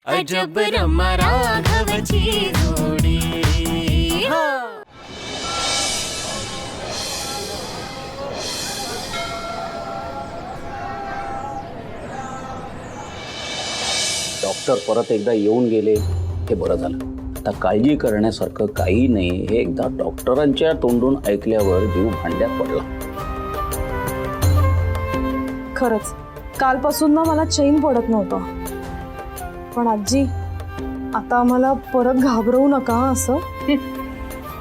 अजब रमा राघवची जोडी. डॉक्टर परत एकदा येऊन गेले हे बरं झालं. आता काळजी करण्यासारखं काही नाही हे एकदा डॉक्टरांच्या तोंडून ऐकल्यावर जीव भांड्यात पडला. खरंच कालपासून ना मला चैन पडत नव्हतं. पण आजी आता आम्हाला परत घाबरवू नका असं.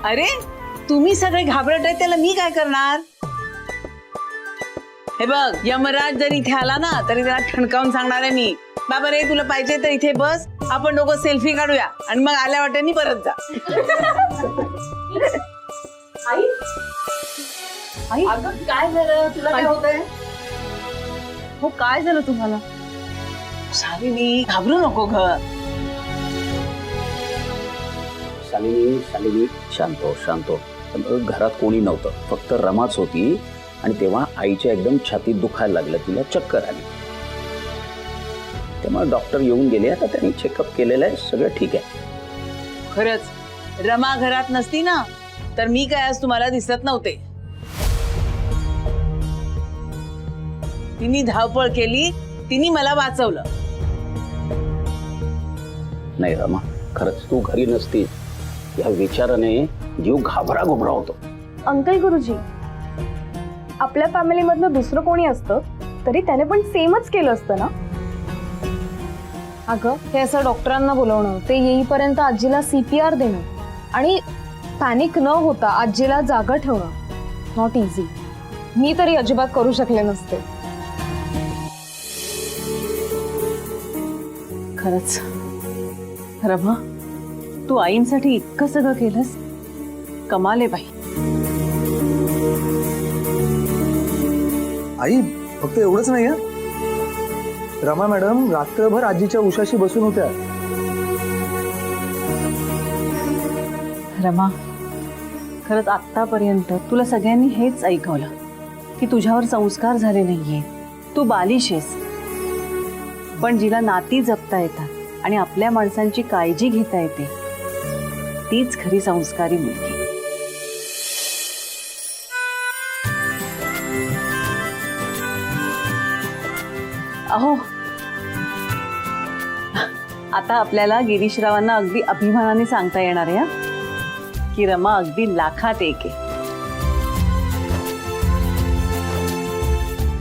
अरे तुम्ही सगळे घाबरट आहे त्याला मी काय करणार. हे बघ यमराज जर इथे आला ना तरी त्याला ठणकावून सांगणार आहे मी, बाबा रे तुला पाहिजे तर इथे बस, आपण दोघं सेल्फी काढूया आणि मग आल्या वाटेनी परत जा. आई आई अगं काय झालं तुला, काय होतंय. हो काय झालं तुम्हाला. शालिनी घाबरू नको ग. शालिनी शांत हो शांत हो. घरात कोणी नव्हतं, फक्त रमाच होती आणि तेव्हा आईच्या एकदम छातीत दुखायला लागलं, तिला चक्कर आली. त्यामुळे डॉक्टर येऊन गेले. आता त्यांनी चेकअप केलेलं आहे, सगळं ठीक आहे. खरंच रमा घरात नसती ना तर मी काय आज तुम्हाला दिसत नव्हते. तिने धावपळ केली, तिने मला वाचवलं. नाही रमा खरंच तू घरी नसती या विचाराने जीव घाबरा घुबरा होतो. अंकल गुरुजी, आपल्या फॅमिली मधलं दुसरं कोणी असतं तरी त्याने पण सेमच केलं असतं ना. अगं हे असं डॉक्टरांना बोलवणं, ते येईपर्यंत आजीला CPR देणं आणि पॅनिक न होता आजीला जागा ठेवणं नॉट इझी. मी तरी अजिबात करू शकले नसते. खरंच रमा तू आईंसाठी इतकं सगळं केलंस, कमाल आहे बाई. आई फक्त एवढंच नाही. रमा मॅडम रात्रभर आजीच्या उशाशी बसून होत्या. रमा खरंच आतापर्यंत तुला सगळ्यांनी हेच ऐकवलं की तुझ्यावर संस्कार झाले नाहीये, तू बालिश आहेस. पण जिला नाती जपता येतात आणि आपल्या माणसांची काळजी घेता येते तीच खरी संस्कारी मुलगी. अहो आता आपल्याला गिरीशरावांना अगदी अभिमानाने सांगता येणार आहे की रमा अगदी लाखात एक आहे.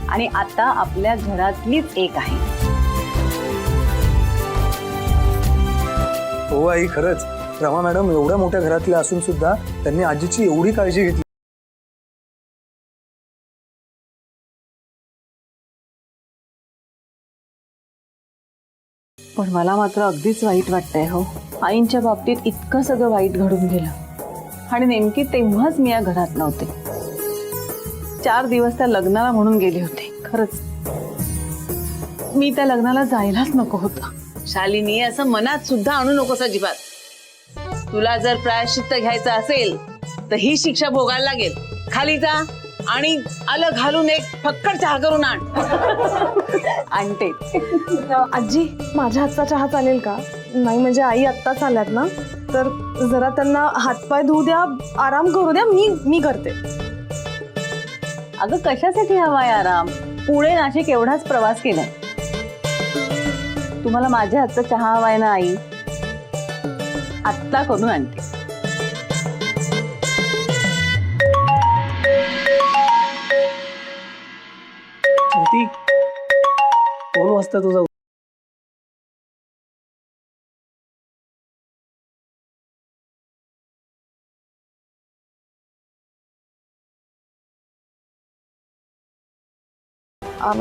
आणि आता आपल्या घरातलीच एक आहे. हो आई खरंच रमा मॅडम एवढ्या मोठ्या घरातल्या असून सुद्धा त्यांनी आजीची एवढी काळजी घेतली. पण मला मात्र अगदीच वाईट वाटतंय हो. आईंच्या बाबतीत इतकं सगळं वाईट घडून गेलं आणि नेमकी तेव्हाच मी या घरात नव्हते. 4 दिवस त्या लग्नाला म्हणून गेले होते. खरंच मी त्या लग्नाला जायलाच नको होतं. शालिनी असं मनात सुद्धा आणू नकोस अजिबात. तुला जर प्रायश्चित्त घ्यायचं असेल तर ही शिक्षा भोगायला लागेल. खाली जा आणि आलं घालून एक फक्कड चहा करून आण. आणते. आजी माझ्या हातचा चहा चालेल का. नाही म्हणजे आई आत्ताच आल्यात ना तर जरा त्यांना हातपाय धुऊ द्या, आराम करू द्या. मी करते. अगं कशासाठी हवाय आराम. पुणे नाशिक एवढाच प्रवास केलाय. तुम्हाला माझ्या हातचा चहा हवाय ना आई. आत्ता करून आणते. कोण वाजता तुझा.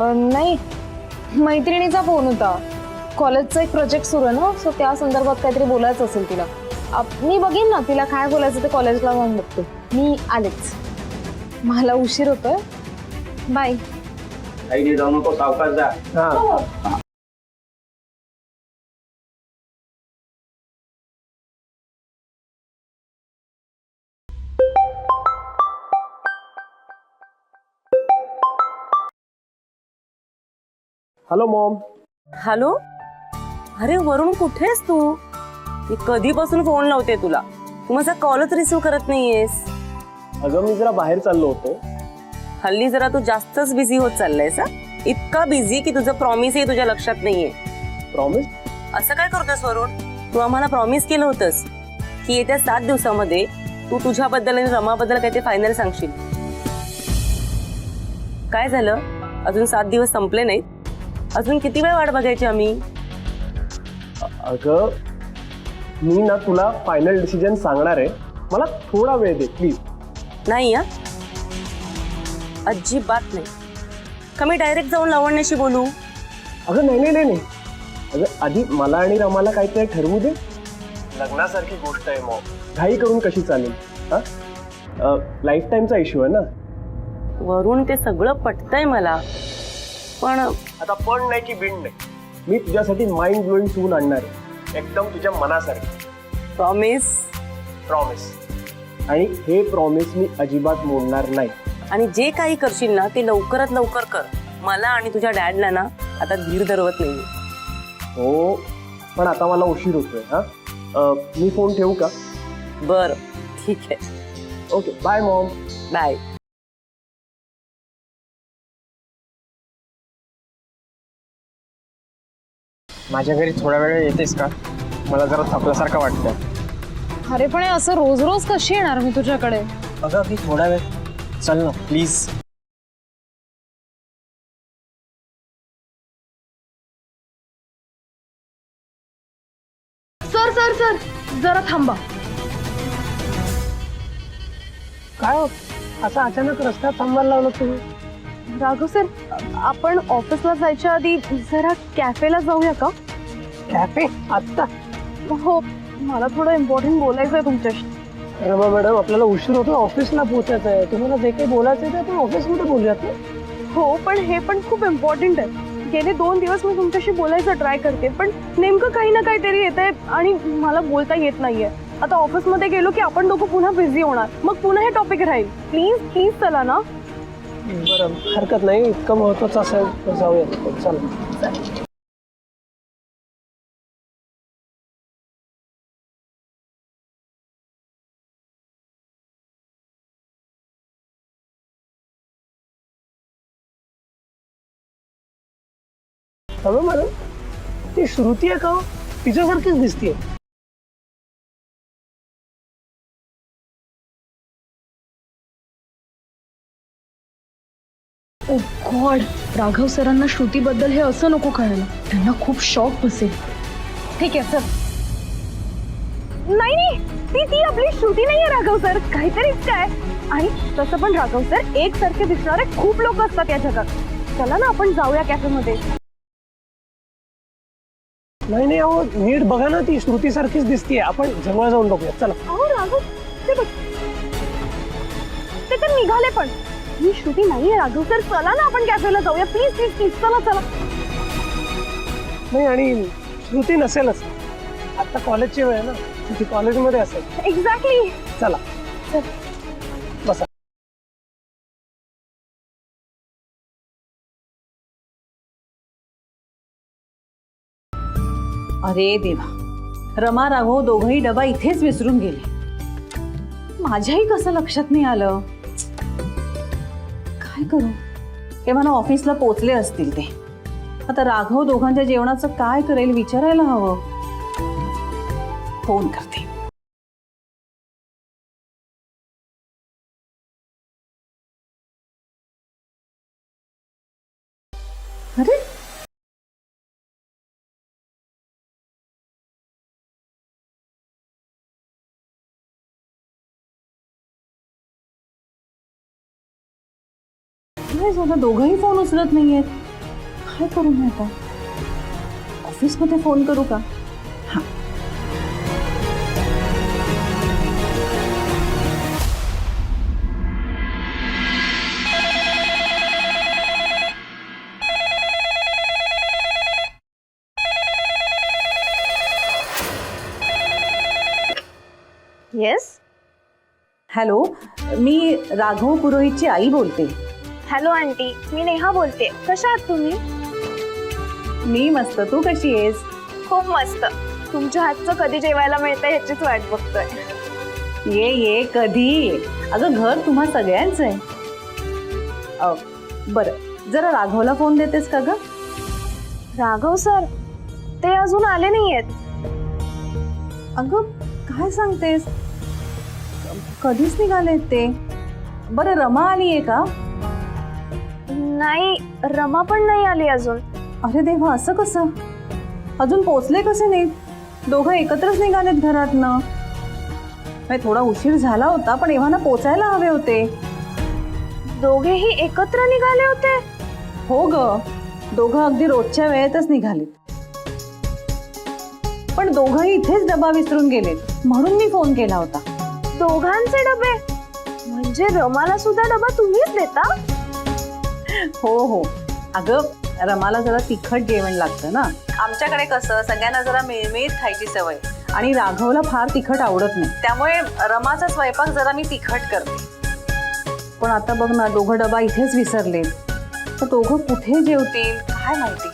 नाही मैत्रिणीचा फोन होता. कॉलेजचा एक प्रोजेक्ट सुरू आहे ना, सो त्या संदर्भात काहीतरी बोलायचं असेल तिला. मी बघेन ना तिला काय बोलायचं ते कॉलेजला जाऊन बघते. मी आलेच, मला उशीर होतोय. बाय. काही जाऊ नको, सावकाश जा. Hello Maugham. हॅलो अरे वरुण कुठेस तू? मी कधीपासून फोन लावते तुला, तू माझा कॉलच रिसीव्ह करत नाहीयेस. अगं मी जरा बाहेर चाललो होतो. हल्ली जरा तू जास्तच बिझी होत चाललायस. इतका बिझी की तुझं प्रॉमिसही तुझ्या लक्षात नाहीये. प्रॉमिस? असं काय करतोस वरुण? तू आम्हाला प्रॉमिस केलं होतंस की येत्या 7 दिवसामध्ये तू तुझ्याबद्दल आणि रमाबद्दल काय ते फायनल सांगशील. काय झालं? अजून 7 दिवस संपले नाहीत. अजून किती वेळ वाट बघायची आम्ही? अगं मी ना तुला फायनल डिसिजन सांगणार आहे. मला थोडा वेळ दे प्लीज. नाही या अजिबात नाही. का मी डायरेक्ट जाऊन लावण्याशी बोलू? अगं नाही नाही नाही नाही. अगं आधी मला आणि रमाला काहीतरी ठरवू दे. लग्नासारखी गोष्ट आहे मग घाई करून कशी चालेल? हा लाईफ टाईमचा इश्यू आहे ना. वरून ते सगळं पटतंय मला, पण आता पण नाही की बिंड नाही. मी तुझ्यासाठी माइंड ब्लोईंग सून आणणार आहे, एकदम तुझ्या मनासारखी. प्रॉमिस. प्रॉमिस. आणि हे प्रॉमिस मी अजिबात मोडणार नाही. आणि जे काही करशील ना ते लवकरात लवकर कर. मला आणि तुझ्या डॅडला ना आता धीर धरवत नाही. हो पण आता मला उशीर होतोय. हा मी फोन ठेवू का? बर ठीक आहे. Okay bye mom. बाय. माझ्या घरी थोड्या वेळ येतेस का? मला जरा थकल्यासारखं वाटतंय. अरे पण हे असं रोज रोज कशी येणार मी तुझ्याकडे? अगं मी थोडा वेळ चल ना प्लीज. सर सर सर जरा थांबा. काय असं अचानक रस्त्यात थांबायला लावलं तुम्ही? राघव सर, आपण ऑफिसला जायच्या आधी जरा कॅफेला जाऊया का? कॅफे आत्ता? हो, मला थोडं इम्पॉर्टंट बोलायचं आहे तुमच्याशी. रमा मॅडम आपल्याला उशीर होतो, ऑफिसला पोहोचायचं आहे. तुम्हाला जे काही बोलायचं आहे ते आपण ऑफिसमध्ये बोलूयात ना. हो पण हे पण खूप इम्पॉर्टंट आहे. गेले 2 दिवस मी तुमच्याशी बोलायचं ट्राय करते पण नेमकं काही ना काहीतरी येत आहे आणि मला बोलता येत नाहीये. आता ऑफिसमध्ये गेलो की आपण दोघं पुन्हा बिझी होणार, मग पुन्हा हे टॉपिक राहील. प्लीज प्लीज चला ना. बरं हरकत नाही, इतकं महत्वाचं असेल तर जाऊया. चला. हॅलो मॅडम, ती श्रुती आहे का? तिच्यासारखीच दिसतीये. ओ गॉड, राघव सरांना श्रुतीबद्दल हे असं नको कळायला. त्यांना खूप शॉक बसेल. ठीक आहे सर. नाही नाही, ती आपली श्रुती नाहीये राघव सर, काहीतरीच काय. आणि तसं पण राघव सर एकसारखे दिसणारे खूप लोक असतात या जगात. चला ना आपण जाऊया कॅफेमध्ये. नाही नाही अहो नीट बघा ना, ती श्रुती सारखीच दिसतीये. आपण जवळ जाऊन बघूया. चला. अहो राघव, ते बघ, ते तर निघाले. पण ही श्रुती नाहीये राघव सर. चला ना आपण कॅफेला जाऊया. प्लीज प्लीज प्लीज चला चला. नाही आणि श्रुती नसेलच, आता कॉलेजची वेळ आहे ना, ती कॉलेजमध्ये असेल. एक्झॅक्टली. चला बसा. अरे देवा, रमा राघव दोघंही डबा इथेच विसरून गेले. माझ्याही कसं लक्षात नाही आलं. काय करू? ते मला ऑफिसला पोचले असतील ते. आता राघव दोघांच्या जेवणाचं काय करेल विचारायला हवं. फोन करते. अरे काय झालं? दोघंही फोन उचलत नाहीयेत. काय करू मी आता? ऑफिसमध्ये फोन करू का? हा. येस. हॅलो, मी राघव पुरोहितची आई बोलते. हॅलो आंटी, मी नेहा बोलते. कशा आहात तुम्ही? मी मस्त. तू कशी आहेस? खूप मस्त. तुमच्या हातचं कधी जेवायला मिळतं ह्याचीच वाट बघतोय. ये ये कधी ये. अगं घर तुम्हा सगळ्यांचं आहे. बरं जरा राघवला फोन देतेस का ग? राघव सर ते अजून आले नाहीयेत. अगं काय सांगतेस? कधीच निघालेत ते. बरं रमा आली आहे का? नाही, रमा पण नाही आली अजून. अरे देवा, असं कसं? अजून पोचले कसे नाहीत? दोघं एकत्रच निघालेत घरातनं. नाही थोडा उशीर झाला होता पण एव्हाना पोचायला हवे होते. दोघेही एकत्र निघाले होते? हो ग, दोघं अगदी रोजच्या वेळेतच निघालेत. पण दोघंही इथेच डबा विसरून गेलेत म्हणून मी फोन केला होता. दोघांचे डबे? म्हणजे रमाला सुद्धा डबा तुम्हीच देता? हो हो, अगं रमाला जरा तिखट जेवण लागतं ना. आमच्याकडे कसं सगळ्यांना जरा मिळमिळीत खायची सवय आणि राघवला फार तिखट आवडत नाही, त्यामुळे रमाचा स्वयंपाक जरा मी तिखट करते. पण आता बघ ना, दोघं डबा इथेच विसरले तर दोघं कुठे जेवतील काय माहिती.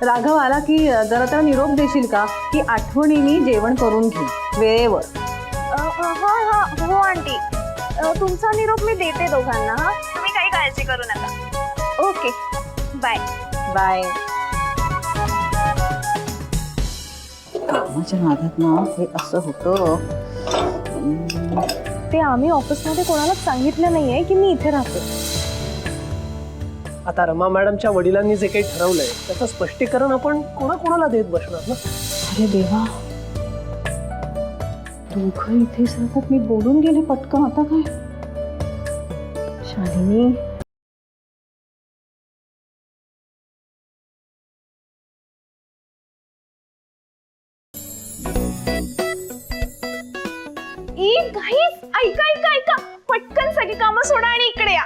राघव आला की जरा त्याला निरोप देशील का की आठवणीने जेवण करून घे वेळेवर. हो आंटी, तुमचा निरोप मी देते दोघांना. हा, तुम्ही काही काळजी करू नका. Okay, bye bye. कामाच्या नादात ना हे असं होतं. ते आम्ही ऑफिसमध्ये कोणालाच सांगितलं नाहीये की मी इथे राहते. आता रमा मॅडमच्या वडिलांनी जे काही ठरवलंय त्याचं स्पष्टीकरण आपण कोणाकोणाला देत बसणार ना. अरे देवा, दोघं इथेच राहतात. मी बोलून गेले पटकन, आता काय? शालिनी, ऐका पटकन सगळी कामं सोडा आणि इकडे या.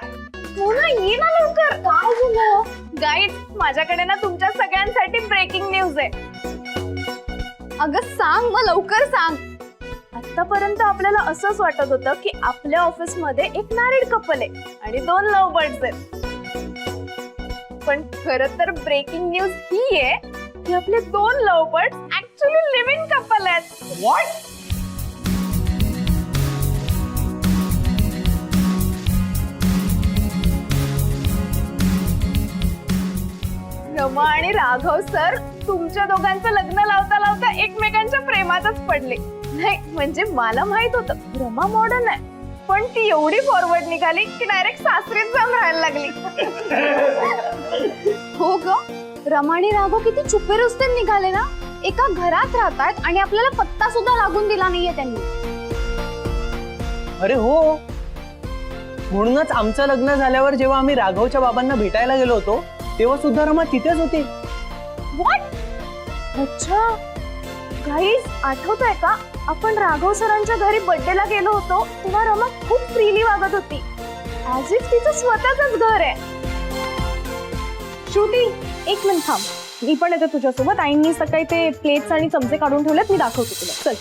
हो ना, ये ना लवकर. काय झालं? गाईज, माझ्याकडे ना तुमच्या सगळ्यांसाठी ब्रेकिंग न्यूज आहे. अगं सांग मग, लवकर सांग. आतापर्यंत आपल्याला असंच वाटत होतं की आपल्या ऑफिसमध्ये एक मॅरिड कपल आहे आणि 2 लव्ह बर्ड्स आहेत. पण खरं तर ब्रेकिंग न्यूज ही आहे की आपले 2 love birds actually live in couple आहेत. व्हॉट? रमा आणि राघव सर तुमच्या दोघांचं लग्न लावता लावता एकमेकांच्या प्रेमातच पडले. नाही म्हणजे मला माहित होतं रमा मॉडर्न आहे, पण ती एवढी फॉरवर्ड निघाली की डायरेक्ट सासरीत जाऊन राहायला लागली. हो ग, रमा आणि राघव किती चुपे रुस्ते निघाले ना. एका घरात राहतात आणि आपल्याला पत्ता सुद्धा लागून दिला नाहीये त्यांनी. अरे हो, म्हणूनच आमचं लग्न झाल्यावर जेव्हा आम्ही राघवच्या बाबांना भेटायला गेलो होतो तेव्हा सुद्धा रमा तिथेच होती. व्हॉट? अच्छा गाईज, आठवतंय का आपण राघव सरांच्या घरी बर्थडेला गेलो होतो तेव्हा रमा खूप फ्रीली वागत होती, ऍज इफ तिचं स्वतःच घर आहे. श्रुती, 1 मिनिट थांब, मी पण येते तुझ्यासोबत. आईंनी सकाळी ते प्लेट्स आणि चमचे काढून ठेवलेत, मी दाखवते तुला. चल.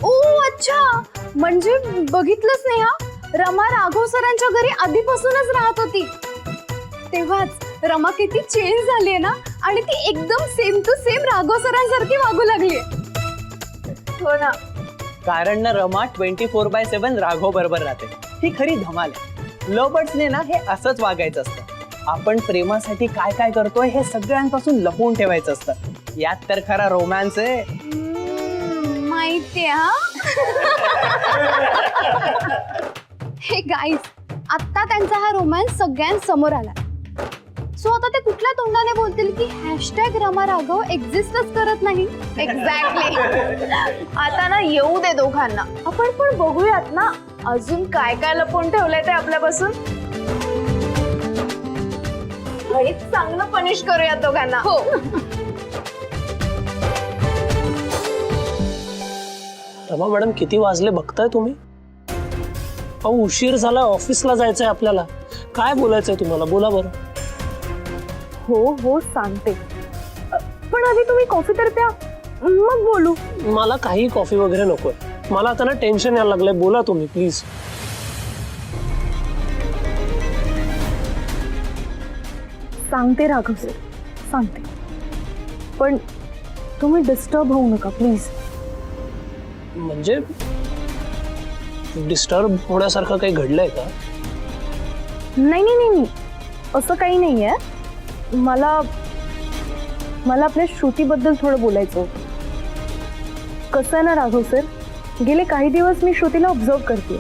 ओ अच्छा, म्हणजे बघितलंच नाही हा, रमा राघव सरांच्या घरी आधीपासूनच राहत होती. तेव्हाच रमा किती चेंज झालीये ना, आणि ती एकदम सेम टू सेम राघव सरांसारखी वागू लागली. हो ना, कारण ना रमा 24/7 राघव बरोबर राहते. ही खरी धमाल आहे. लव्ह बर्ड्सने ना हे असंच वागायचं असतं. आपण प्रेमासाठी काय काय करतोय हे सगळ्यांपासून लपवून ठेवायचं असतं. यात तर खरा रोमॅन्स आहे. माहितीये हा. हे गाईज, आता त्यांचा हा रोमॅन्स सगळ्यांसमोर आला. सो आता ते कुठल्या तोंडाने बोलतील की #रमा राघव एक्झिस्टच करत नाही. एक्झॅक्टली. आता ना येऊ दे दोघांना, आपण पण बघूयात ना अजून काय काय लपवून ठेवलंय ते आपल्यापासून. चांगलं पनिश करूयात दोघांना. हो. रमा मॅडम, किती वाजले बघताय तुम्ही? अहो उशीर झाला, ऑफिसला जायचंय आपल्याला. काय बोलायचंय तुम्हाला, बोला बरं. हो सांगते, पण आधी तुम्ही कॉफी तर प्या, मग बोलू. मला काही कॉफी वगैरे नकोय. मला आता ना टेन्शन यायला लागलंय. बोला तुम्ही प्लीज. सांगते राघव सर, सांगते. पण तुम्ही डिस्टर्ब होऊ नका प्लीज. म्हणजे डिस्टर्ब होण्यासारखं काही घडलंय का? नाही नाही नाही नाही, असं काही नाही आहे. मला आपल्या श्रुतीबद्दल थोडं बोलायचं होतं. कसं आहे ना राघव सर, गेले काही दिवस मी श्रुतीला ऑब्झर्व करते.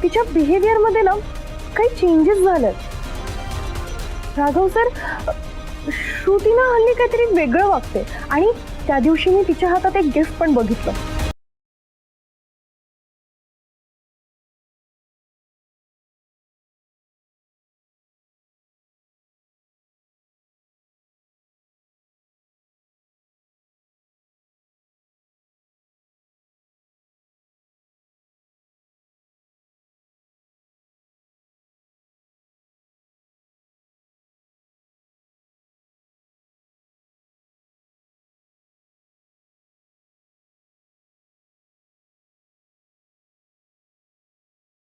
तिच्या बिहेवियरमध्ये ना काही चेंजेस झालेत. राघव सर, श्रुतीनं हल्ली काहीतरी वेगळं वागते आणि त्या दिवशी मी तिच्या हातात एक गिफ्ट पण बघितलं.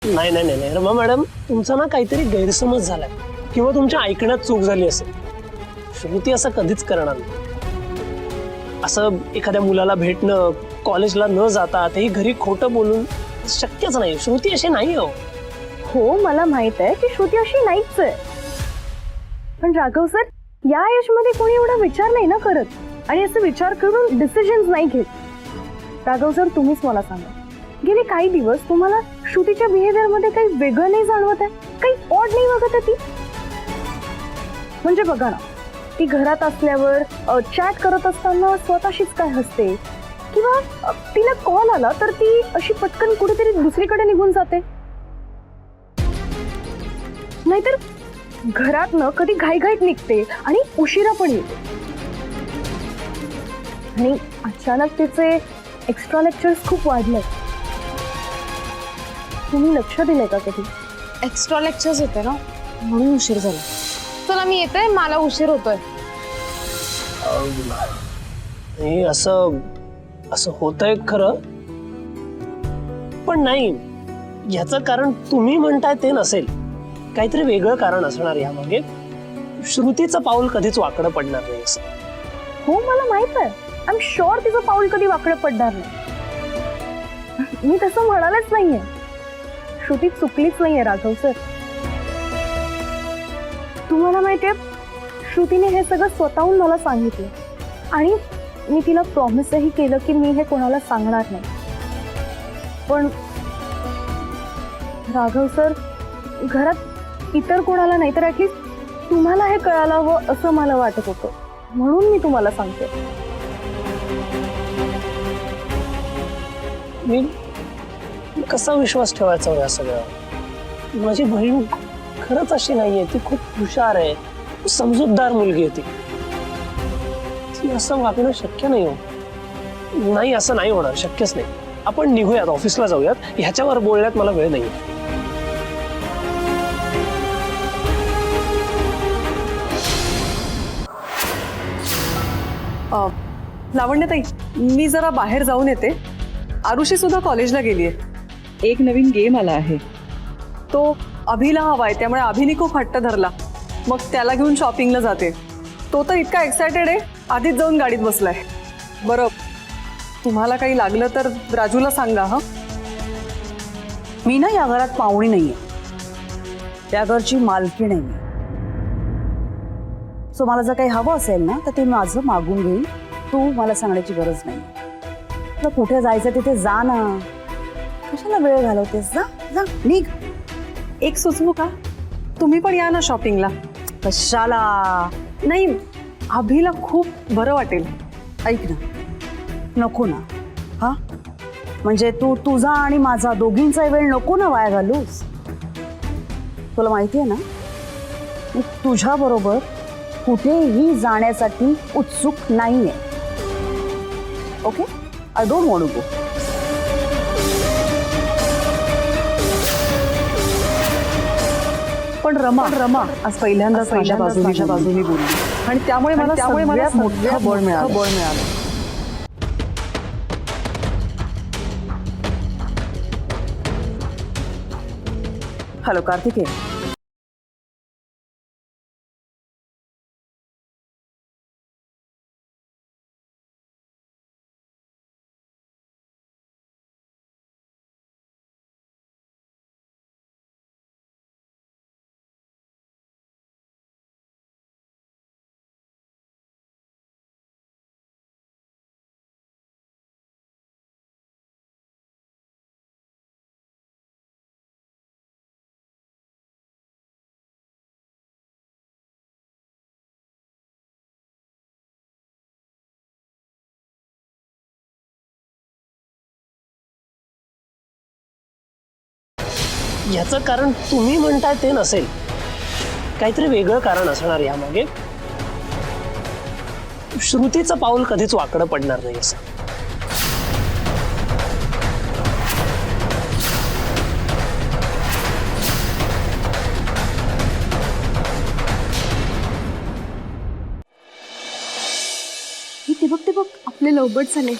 नाही नाही नाही रमा मॅडम, तुमचा ना काहीतरी गैरसमज झालाय किंवा तुमच्या ऐकण्यात चूक झाली असेल. श्रुती असं कधीच करणार नाही. असं एखाद्या मुलाला भेटणं, कॉलेजला न जाता तेही घरी खोटं बोलून शक्यच नाही. श्रुती अशी नाही. हो, मला माहित आहे की श्रुती अशी नाहीच आहे. पण राघव सर, या एज मध्ये कोणी एवढा विचार नाही ना करत आणि असं विचार करून डिसिजन्स नाही घेत. राघव सर, तुम्हीच मला सांगा, गेले काही दिवस तुम्हाला श्रुतीच्या बिहेवियर मध्ये काही वेगळं नाही जाणवत आहे? काही ऑड नाही वागत आहे ती? म्हणजे बघा ना, ती घरात असल्यावर चॅट करत असताना स्वतःशीच काय हसते, किंवा तिला कॉल आला तर ती अशी पटकन कुठेतरी दुसरीकडे निघून जाते. नाहीतर घरातनं कधी घाईघाईत निघते आणि उशिरा पण येते. आणि अचानक तिचे एक्स्ट्रा लेक्चर्स खूप वाढले. तुम्ही लक्ष दिलंय का कधी? एक्स्ट्रा लेक्चर्स होते ना, म्हणून उशीर झाला. चला मी येते, मला उशीर होतोय. हे असं असं होतंय खरं, पण नाही, याचं कारण तुम्ही म्हणताय ते नसेल. काहीतरी वेगळं कारण असणार यामागे. श्रुतीचं पाऊल कधीच वाकडं पडणार नाही असं. हो, मला माहित आहे. आय एम शुअर तिचं पाऊल कधी वाकडं पडणार नाही. मी तसं म्हणालच नाहीये. श्रुती चुकलीच नाहीये राघव सर. तुम्हाला माहितीये, श्रुतीने हे सगळं स्वतःहून मला सांगितलं आणि मी तिला प्रॉमिसही केलं की मी हे कोणाला सांगणार नाही. पण राघव सर, घरात इतर कोणाला नाही तर ऍटलीस्ट तुम्हाला हे कळायला हवं असं मला वाटत होतं, म्हणून मी तुम्हाला सांगते. मी कसा विश्वास ठेवायचा या सगळ्या? माझी बहीण खरंच अशी नाहीये. ती खूप हुशार आहे, समजूतदार मुलगी आहे. ती असं वागणं शक्य नाही. हो नाही, असं नाही होणार, शक्यच नाही. आपण निघूयात, ऑफिसला जाऊयात. ह्याच्यावर बोलण्यात मला वेळ नाही. लावण्यताई, मी जरा बाहेर जाऊन येते. आरुषी सुद्धा कॉलेजला गेलीये. एक नवीन गेम आला आहे, तो अभिला हवाय, त्यामुळे अभिनी खूप हट्ट धरला. मग त्याला घेऊन शॉपिंगला जाते. तो तर इतका एक्सायटेड आहे, आधीच जाऊन गाडीत बसलाय. बरं, तुम्हाला काही लागलं तर राजूला सांगा. हा, मी ना या घरात पाहुणी नाहीये, त्या घरची मालकी नाहीये. सो मला जर काही हवं असेल ना तर ते माझं मागून घेईन. तू मला सांगण्याची गरज नाही. तुला कुठे जायचं तिथे जा ना, कशाला वेळ घालवतेस? जा जा, निघ. एक सुचवू का? तुम्ही पण या ना शॉपिंगला. कशाला? नाही, अभिला खूप बरं वाटेल. ऐक ना, नको ना. हा, म्हणजे तू तुझा आणि माझा दोघींचा वेळ नको ना वाया घालूस. तुला माहिती आहे ना, मी तुझ्या बरोबर कुठेही जाण्यासाठी उत्सुक नाहीये. Okay, I don't want to go. पण रमा आज पहिल्यांदाच माझ्या बाजूने बोलली आणि त्यामुळे मला सगळ्यात मोठं बळ मिळालं. हॅलो कार्तिकेय. याचं कारण तुम्ही म्हणताय ते नसेल, काहीतरी वेगळं कारण असणार यामागे. श्रुतीचं पाऊल कधीच वाकडं पडणार नाही असं. ते बघ आपले लवबर्ड्स आले.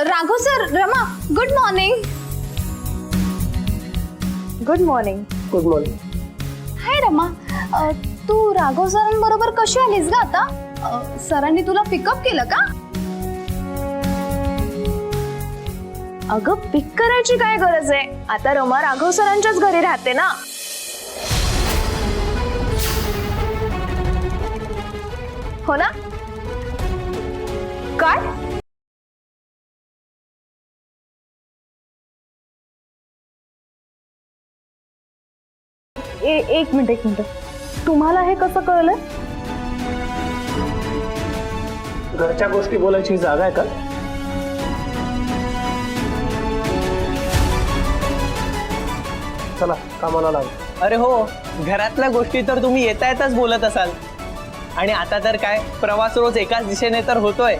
Raghav sir, Rama, good morning. Good morning. Good morning. Hi Rama, तू राघव सरांबरोबर कशी आलीस ग आता? सरांनी तुला पिकअप केलं का? अगं पिक करायची काय गरज आहे, आता रमा राघव सरांच्याच घरी राहते ना. हो ना? काय? एक मिनिट, तुम्हाला हे कसं कळलं? घरच्या गोष्टी बोलायची जागा आहे का? चला कामाला लाग. अरे हो, घरातल्या गोष्टी तर तुम्ही येता येताच बोलत असाल. आणि आता तर काय, प्रवास रोज एकाच दिशेने तर होतोय.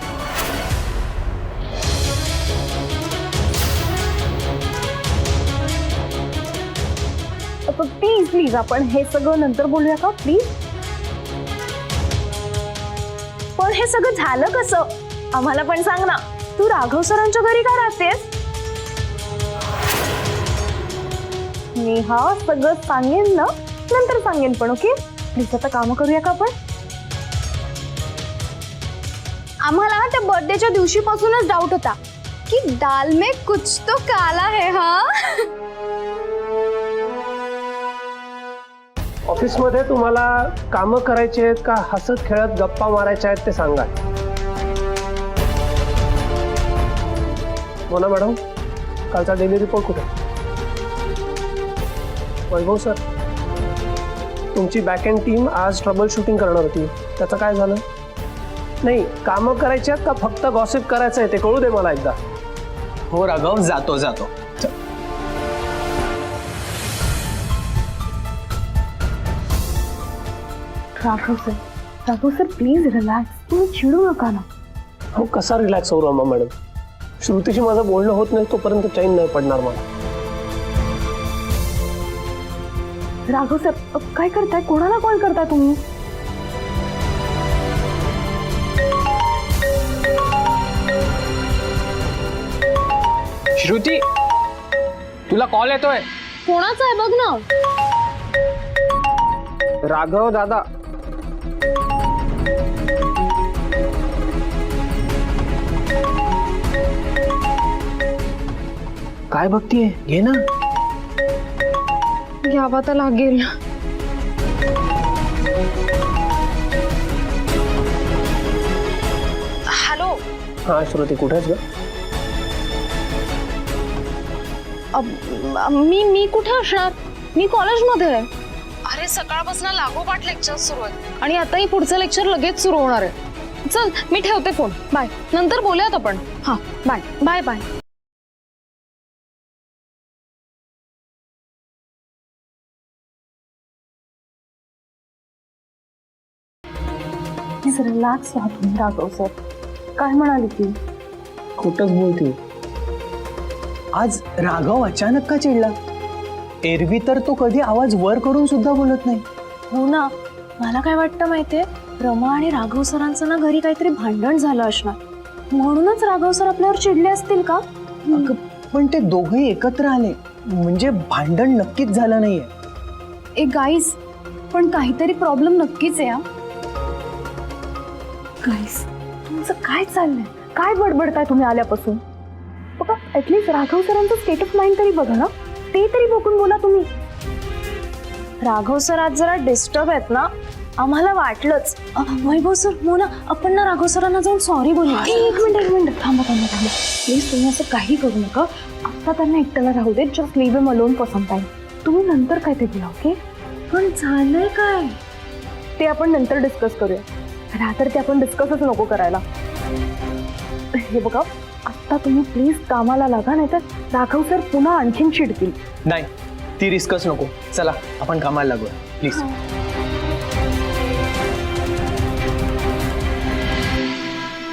प्लीज आपण हे सगळं नंतर बोलूया का प्लीज? पण हे सगळं झालं कसं, आम्हाला पण सांग ना. तू राघव सरांच्या घरी का राहतेस? मी सगळं सांगेन ना, नंतर सांगेन पण. ओके प्लीज आता काम करूया का आपण? आम्हाला त्या बर्थडेच्या दिवशीपासूनच डाऊट होता की दाल में कुछ तो काला है. हा ऑफिसमध्ये तुम्हाला कामं करायची आहेत का हसत खेळत गप्पा मारायच्या आहेत ते सांगा. हो ना मॅडम, कालचा डेली रिपोर्ट कुठे? वैभव सर, तुमची बॅक एंड टीम आज ट्रबल शूटिंग करणार होती, त्याचं काय झालं? नाही, कामं करायची आहेत का फक्त गॉसिप करायचं आहे ते कळू दे मला एकदा. हो राघव, जातो. राघव सर प्लीज रिलॅक्स, तुम्ही चिडू नका ना. हो कसा रिलॅक्स होऊ रमा मॅडम, श्रुतीशी माझं बोलणं होत नाही तोपर्यंत चैन नाही पडणार मला. राघव सर काय करताय, कोणाला कॉल करताय तुम्ही? श्रुती, तुला कॉल येतोय. कोणाचा आहे बघ ना. राघव दादा. काय बघतीये, घे ना. घ्यावा तर लागेल. हॅलो. हा श्रुती, कुठेच ग? मी कुठे असणार, मी कॉलेजमध्ये आहे. अरे सकाळपासून लागोपाठ लेक्चर सुरू आहेत आणि आताही पुढचं लेक्चर लगेच सुरू होणार आहे. चल मी ठेवते फोन, बाय, नंतर बोलूयात आपण. हा बाय बाय बाय. रिलॅक्स व्हा तुम्ही राघव सर. काय म्हणाली ती? खोटच बोलते. आज राघव अचानक का चिडला? एरवी तर तो कधी आवाज वर करून सुद्धा बोलत नाही. हो ना, मला काय वाटतं माहितीये, रमा आणि राघव सरांचं ना घरी काहीतरी भांडण झालं असणार, म्हणूनच राघव सर आपल्यावर चिडले असतील का? पण ते दोघेही एकत्र आले म्हणजे भांडण नक्कीच झालं नाहीये. ए गाईस, पण काहीतरी प्रॉब्लेम नक्कीच आहे. गाईस तुमचं काय चाललंय, काय बडबडताय तुम्ही आल्यापासून? बघा ऍटलीस्ट राघव सरांचं स्टेट ऑफ माइंड तरी बघा ना, ते तरी बघून बोला तुम्ही. राघव सर आज जरा डिस्टर्ब आहेत ना, आम्हाला वाटलंच. वैभव सर हो ना, आपण ना राघव सरांना जाऊन सॉरी बोलूया. एक मिनिट थांबा प्लीज, तुम्ही असं काही करू नका. आता त्यांना एकट्याला राहू दे, just leave him alone for some time. तुम्ही नंतर काय ते बोला. ओके पण झालंय काय ते आपण नंतर डिस्कस करूया. रात्र ते आपण डिस्कसच नको करायला. हे बघा, आता तुम्ही प्लीज कामाला लागा, नाही तर राघव सर पुन्हा आणखीन चिडतील. नाही, ती रिस्कच नको. चला आपण कामाला लागूया प्लीज.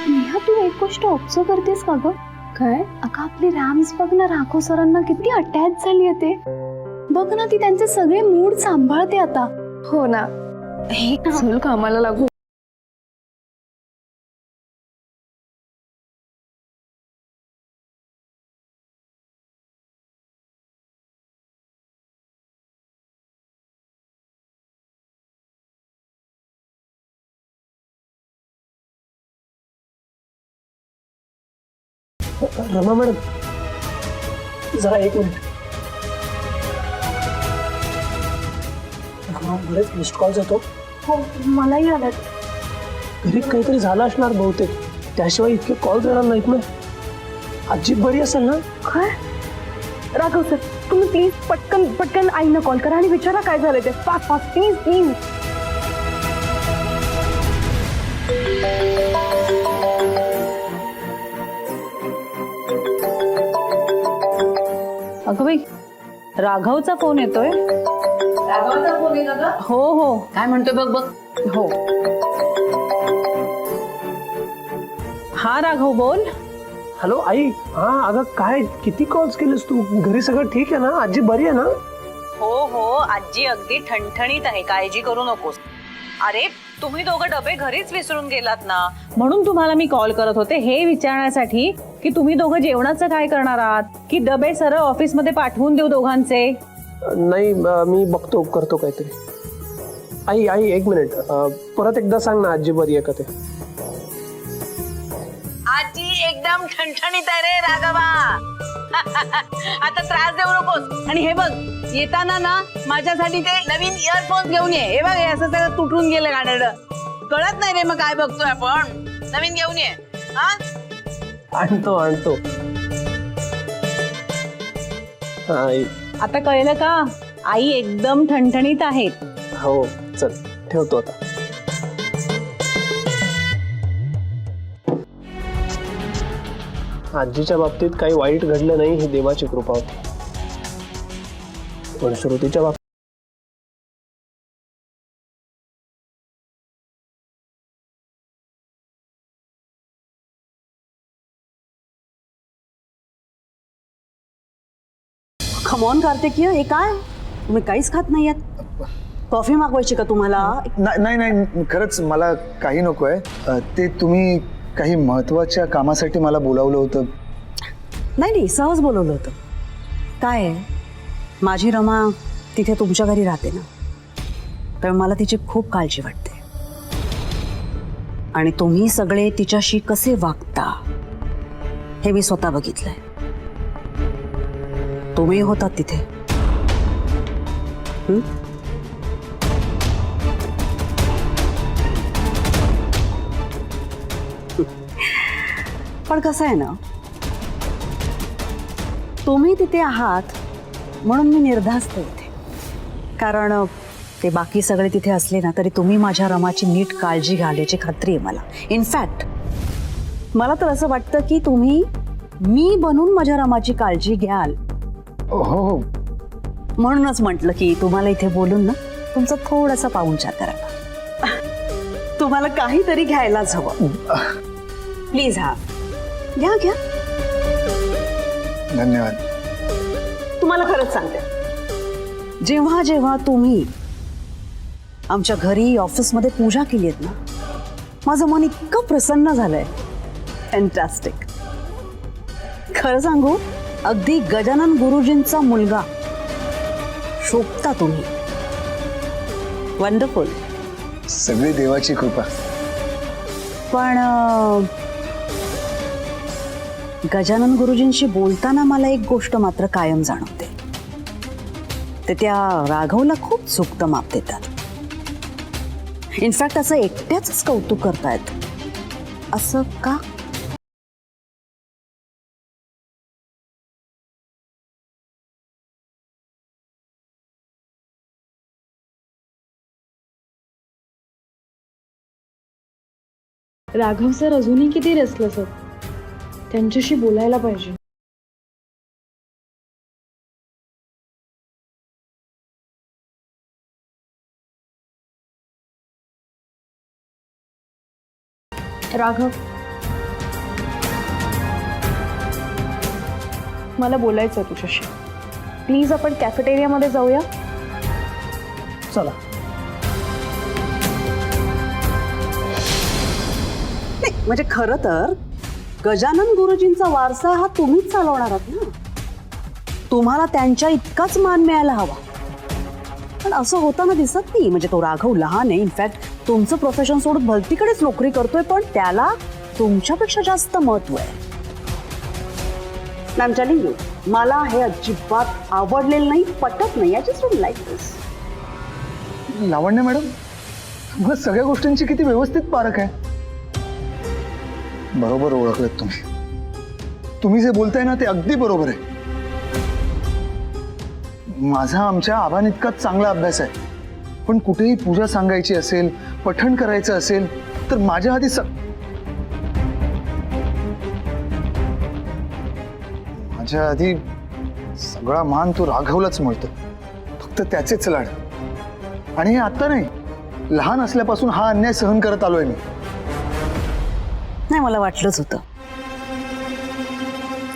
नेहा तू एक गोष्ट ऑब्झर्व करतेस का ग? काय अगं आपली रॅम्स बघ ना, राघव सरांना किती अटॅच झाली आहे ते. बघ ना ती त्यांचे सगळे मूड सांभाळते आता. हो ना. हे चल कामाला लागू. रमा मॅडम जरा एक मिनिट. बरेच मिस्ड कॉल्स येतो. हो मलाही आलं. घरी काहीतरी झालं असणार बहुतेक, त्याशिवाय इतके कॉल येणार नाहीत ना. आजी बरी असेल ना? काय राघव सर तुम्ही प्लीज पटकन पटकन आईना कॉल करा आणि विचारा काय झालं ते. Fast fast please please. अगं बाई, राघवचा फोन येतोय. राघवचा फोन आहे का? हो हो. काय म्हणतोय बघ बघ. हो. हा राघव बोल. हॅलो आई. हा अगं काय किती कॉल्स केलेस तू? घरी सगळं ठीक आहे ना? आजी बरी आहे ना? हो हो, आजी अगदी ठणठणीत आहे, काळजी करू नकोस. अरे तुम्ही दोघं डबे घरीच विसरून गेलात ना, म्हणून तुम्हाला मी कॉल करत होते हे विचारण्यासाठी की तुम्ही दोघं जेवणाचं काय करणार आहात, की डबे सरळ ऑफिसमध्ये पाठवून देऊ दोघांचे. नाही मी बघतो करतो काहीतरी. आई आई एक मिनिट, परत एकदा सांग ना आजी बरी आहे का ते. आजी एकदम ठणठणीत आहे रे राघवा. आता त्रास देऊ नकोस. आणि हे बघ येताना ना माझ्यासाठी ते नवीन इयरफोन्स घेऊन ये. हे बघ हे असं सगळं तुटून गेलं गाणं, कळत नाही रे मग काय बघतोय आपण. नवीन घेऊन ये. हा आणतो आणतो. आई आता कळलं का? आई एकदम ठणठणीत आहेत. हो चल ठेवतो आता. आजीच्या बाबतीत काही वाईट घडलं नाही ही देवाची कृपा होती, पण श्रुतीच्या बाबतीत खमॉन कार्तिकीय, हे काय तुम्ही काहीच खात नाहीयेत? कॉफी मागवायची का तुम्हाला? नाही नाही खरंच मला काही नकोय. ते तुम्ही काही महत्वाच्या कामासाठी मला बोलावलं होतं. नाही नाही, सहज बोलवलं होतं. काय आहे, माझी रमा तिथे तुमच्या घरी राहते ना, तर मला तिची खूप काळजी वाटते. आणि तुम्ही सगळे तिच्याशी कसे वागता हे मी स्वतः बघितलंय. तुम्ही होतात तिथे. पण कसं आहे ना, तुम्ही तिथे आहात म्हणून मी निर्धास्त इथे. कारण ते बाकी सगळे तिथे असले ना तरी तुम्ही माझ्या रमाची नीट काळजी घ्यायची खात्री आहे मला. इनफॅक्ट मला तर असं वाटतं की तुम्ही मी बनून माझ्या रमाची काळजी घ्याल. हो हो म्हणूनच म्हटलं की तुम्हाला इथे बोलून ना तुमचा थोडासा पाहुणचार करावा. तुम्हाला काहीतरी घ्यायलाच हवं. प्लीज. हा घ्या घ्या. धन्यवाद. तुम्हाला खरंच सांगते, जेव्हा जेव्हा तुम्ही आमच्या घरी ऑफिसमध्ये पूजा केली आहेत ना, माझं मन इतकं प्रसन्न झालंय. फॅन्टॅस्टिक. खरं सांगू, अगदी गजानन गुरुजींचा मुलगा शोभता तुम्ही. वंडरफुल. सगळी देवाची कृपा. पण गजानन गुरुजींशी बोलताना मला एक गोष्ट मात्र कायम जाणवते, ते त्या राघवला खूप चुकतं माप देतात. इनफॅक्ट असं एकट्याच कौतुक करतायत. असं का? राघव सर अजूनही किती रेस्टलेस आहेत, त्यांच्याशी बोलायला पाहिजे. राघव, मला बोलायचं आहे तुझ्याशी. प्लीज आपण कॅफेटेरियामध्ये जाऊया. चला. नाही म्हणजे खरं तर गजानन गुरुजींचा वारसा हा तुम्हीच चालवणार आहात ना. तुम्हाला त्यांच्या इतकाच मान मिळायला हवा. पण असं होताना दिसत नाही. म्हणजे तो राघव लहान आहे, इनफॅक्ट तुमचं प्रोफेशन सोडून भलतीकडेच नोकरी करतोय, पण त्याला तुमच्यापेक्षा जास्त महत्व आहे. आय एम टेलिंग यू, मला हे अजिबात आवडलेलं नाही, पटत नाही. I just don't like this. Lavanya madam, मग सगळ्या गोष्टींची किती व्यवस्थित पारख आहे. बरोबर ओळखलत तुम्ही. तुम्ही जे बोलताय ना ते अगदी बरोबर आहे. माझा आमच्या आबान इतकाच चांगला अभ्यास आहे, पण कुठेही पूजा सांगायची असेल, पठण करायचं असेल तर माझ्या आधी माझ्या आधी सगळा मान तो राघवलाच मिळतो. फक्त त्याचेच लाड. आणि हे आता नाही, लहान असल्यापासून हा अन्याय सहन करत आलोय मी. नाही, मला वाटलंच होतं.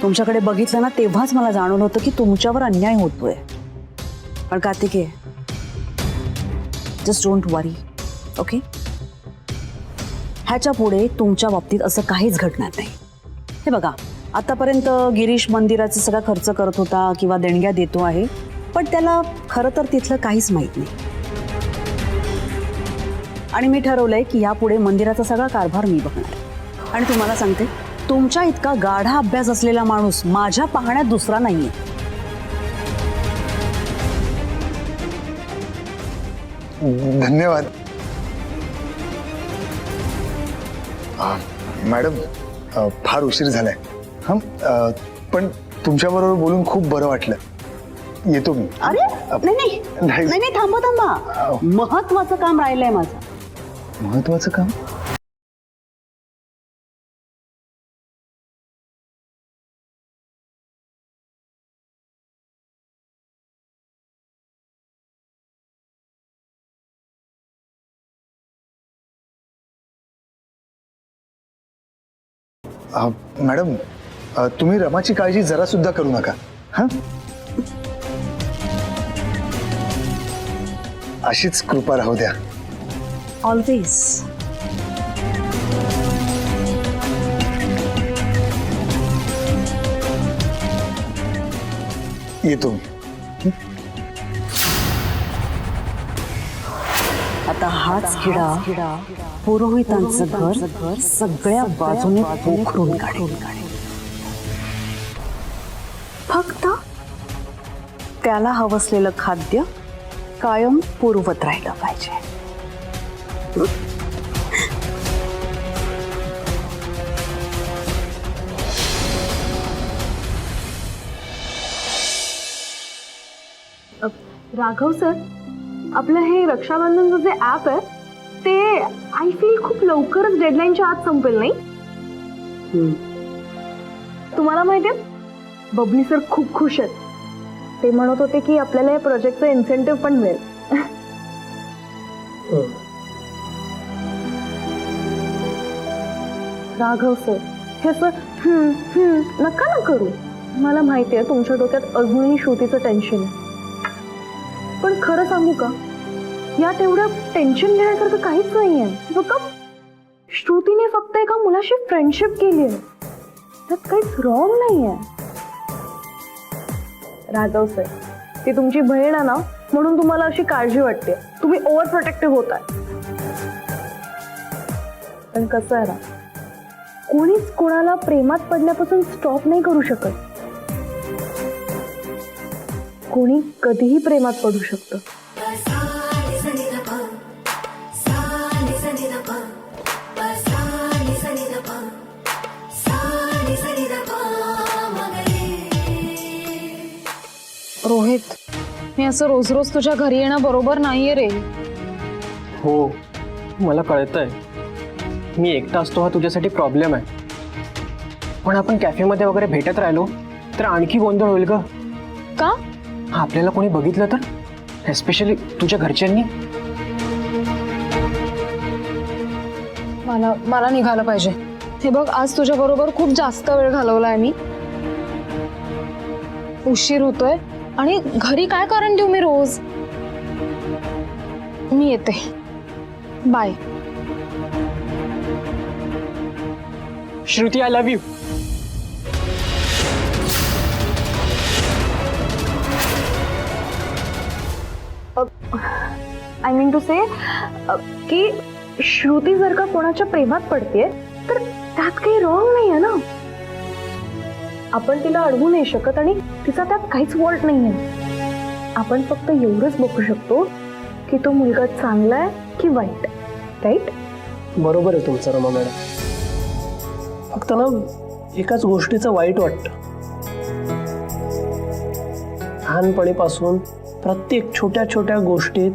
तुमच्याकडे बघितलं ना तेव्हाच मला जाणवलं होतं की तुमच्यावर अन्याय होतोय. पण Kartikeya, just don't worry, okay? ह्याच्या पुढे तुमच्या बाबतीत असं काहीच घडणार नाही. हे बघा, आतापर्यंत गिरीश मंदिराचा सगळा खर्च करत होता किंवा देणग्या देतो आहे, पण त्याला खरं तर तिथलं काहीच माहीत नाही. आणि मी ठरवलंय की यापुढे मंदिराचा सगळा कारभार मी बघणार. आणि तुम्हाला सांगते, तुमच्या इतका गाढा अभ्यास असलेला माणूस माझ्या पाहण्यात दुसरा नाहीये. धन्यवाद. मॅडम, फार उशीर झालाय. पण तुमच्याबरोबर बोलून खूप बरं वाटलं. येतो मी. अरे नाही नाही नाही नाही, थांबा थांबा. महत्वाचं काम राहिलंय माझं. महत्वाचं काम? मॅडम, तुम्ही रमाची काळजी जरा सुद्धा करू नका. हा, अशीच कृपा राहू द्या. ऑलवेज. येतो मी. आता हाच किडा पुरोहितांचं घर सगळ्या बाजूने पोखरून काढेल. फक्त त्याला हवसलेलं खाद्य कायम पुरवत राहिलं पाहिजे. राघव सर, आपलं हे रक्षाबंधनचं जे ॲप आहे ते आय फील खूप लवकरच डेडलाईनच्या आत संपेल, नाही? तुम्हाला माहिती आहे, बबली सर खूप खुश आहेत. ते म्हणत होते की आपल्याला या प्रोजेक्टचं इन्सेंटिव्ह पण मिळेल. राघव सर, हे सर नका ना करू. मला माहिती आहे तुमच्या डोक्यात अजूनही श्रुतीचं टेन्शन आहे, पण खरं सांगू का, यात एवढं टेन्शन घेण्यासारखं काहीच नाही आहे. बघा, श्रुतीने फक्त एका मुलाशी फ्रेंडशिप केली आहे, त्यात काहीच रॉंग नाही आहे. राघव सर, ती तुमची बहीण आहे ना, म्हणून तुम्हाला अशी काळजी वाटते. तुम्ही ओव्हर प्रोटेक्टिव्ह होताय. पण कसं आहे ना, कोणीच कोणाला प्रेमात पडण्यापासून स्टॉप नाही करू शकत. कोणी कधीही प्रेमात पडू शकतं. रोहित, मी असं रोज रोज तुझ्या घरी येणं बरोबर नाहीये रे. हो, मला कळतंय. मी एकटा असतो हा तुझ्यासाठी प्रॉब्लेम आहे, पण आपण कॅफेमध्ये वगैरे भेटत राहिलो तर आणखी गोंधळ होईल ग. का? आपल्याला कोणी बघितलं तर, एस्पेशली तुझ्या घरच्यांनी. मला निघालं पाहिजे. हे बघ, आज तुझ्या बरोबर खूप जास्त वेळ घालवलाय मी. उशीर होतोय आणि घरी काय कारण देऊ मी रोज. मी येते. Bye. Shruti, I love you. I mean to say की श्रुती जर का कोणाच्या प्रेमात पडतेय तर त्यात काही रॉंग नाहीये ना. आपण तिला अडवू नाही शकत आणि तिचा त्यात काहीच वॉल्ट नाहीये. आपण फक्त एवढंच बघू शकतो की तो मुलगा चांगला आहे की वाईट. राईट? बरोबर आहे तुमचं रमा मॅडम. फक्त ना एकाच गोष्टीचं वाईट वाटतं. लहानपणीपासून प्रत्येक छोट्या छोट्या गोष्टीत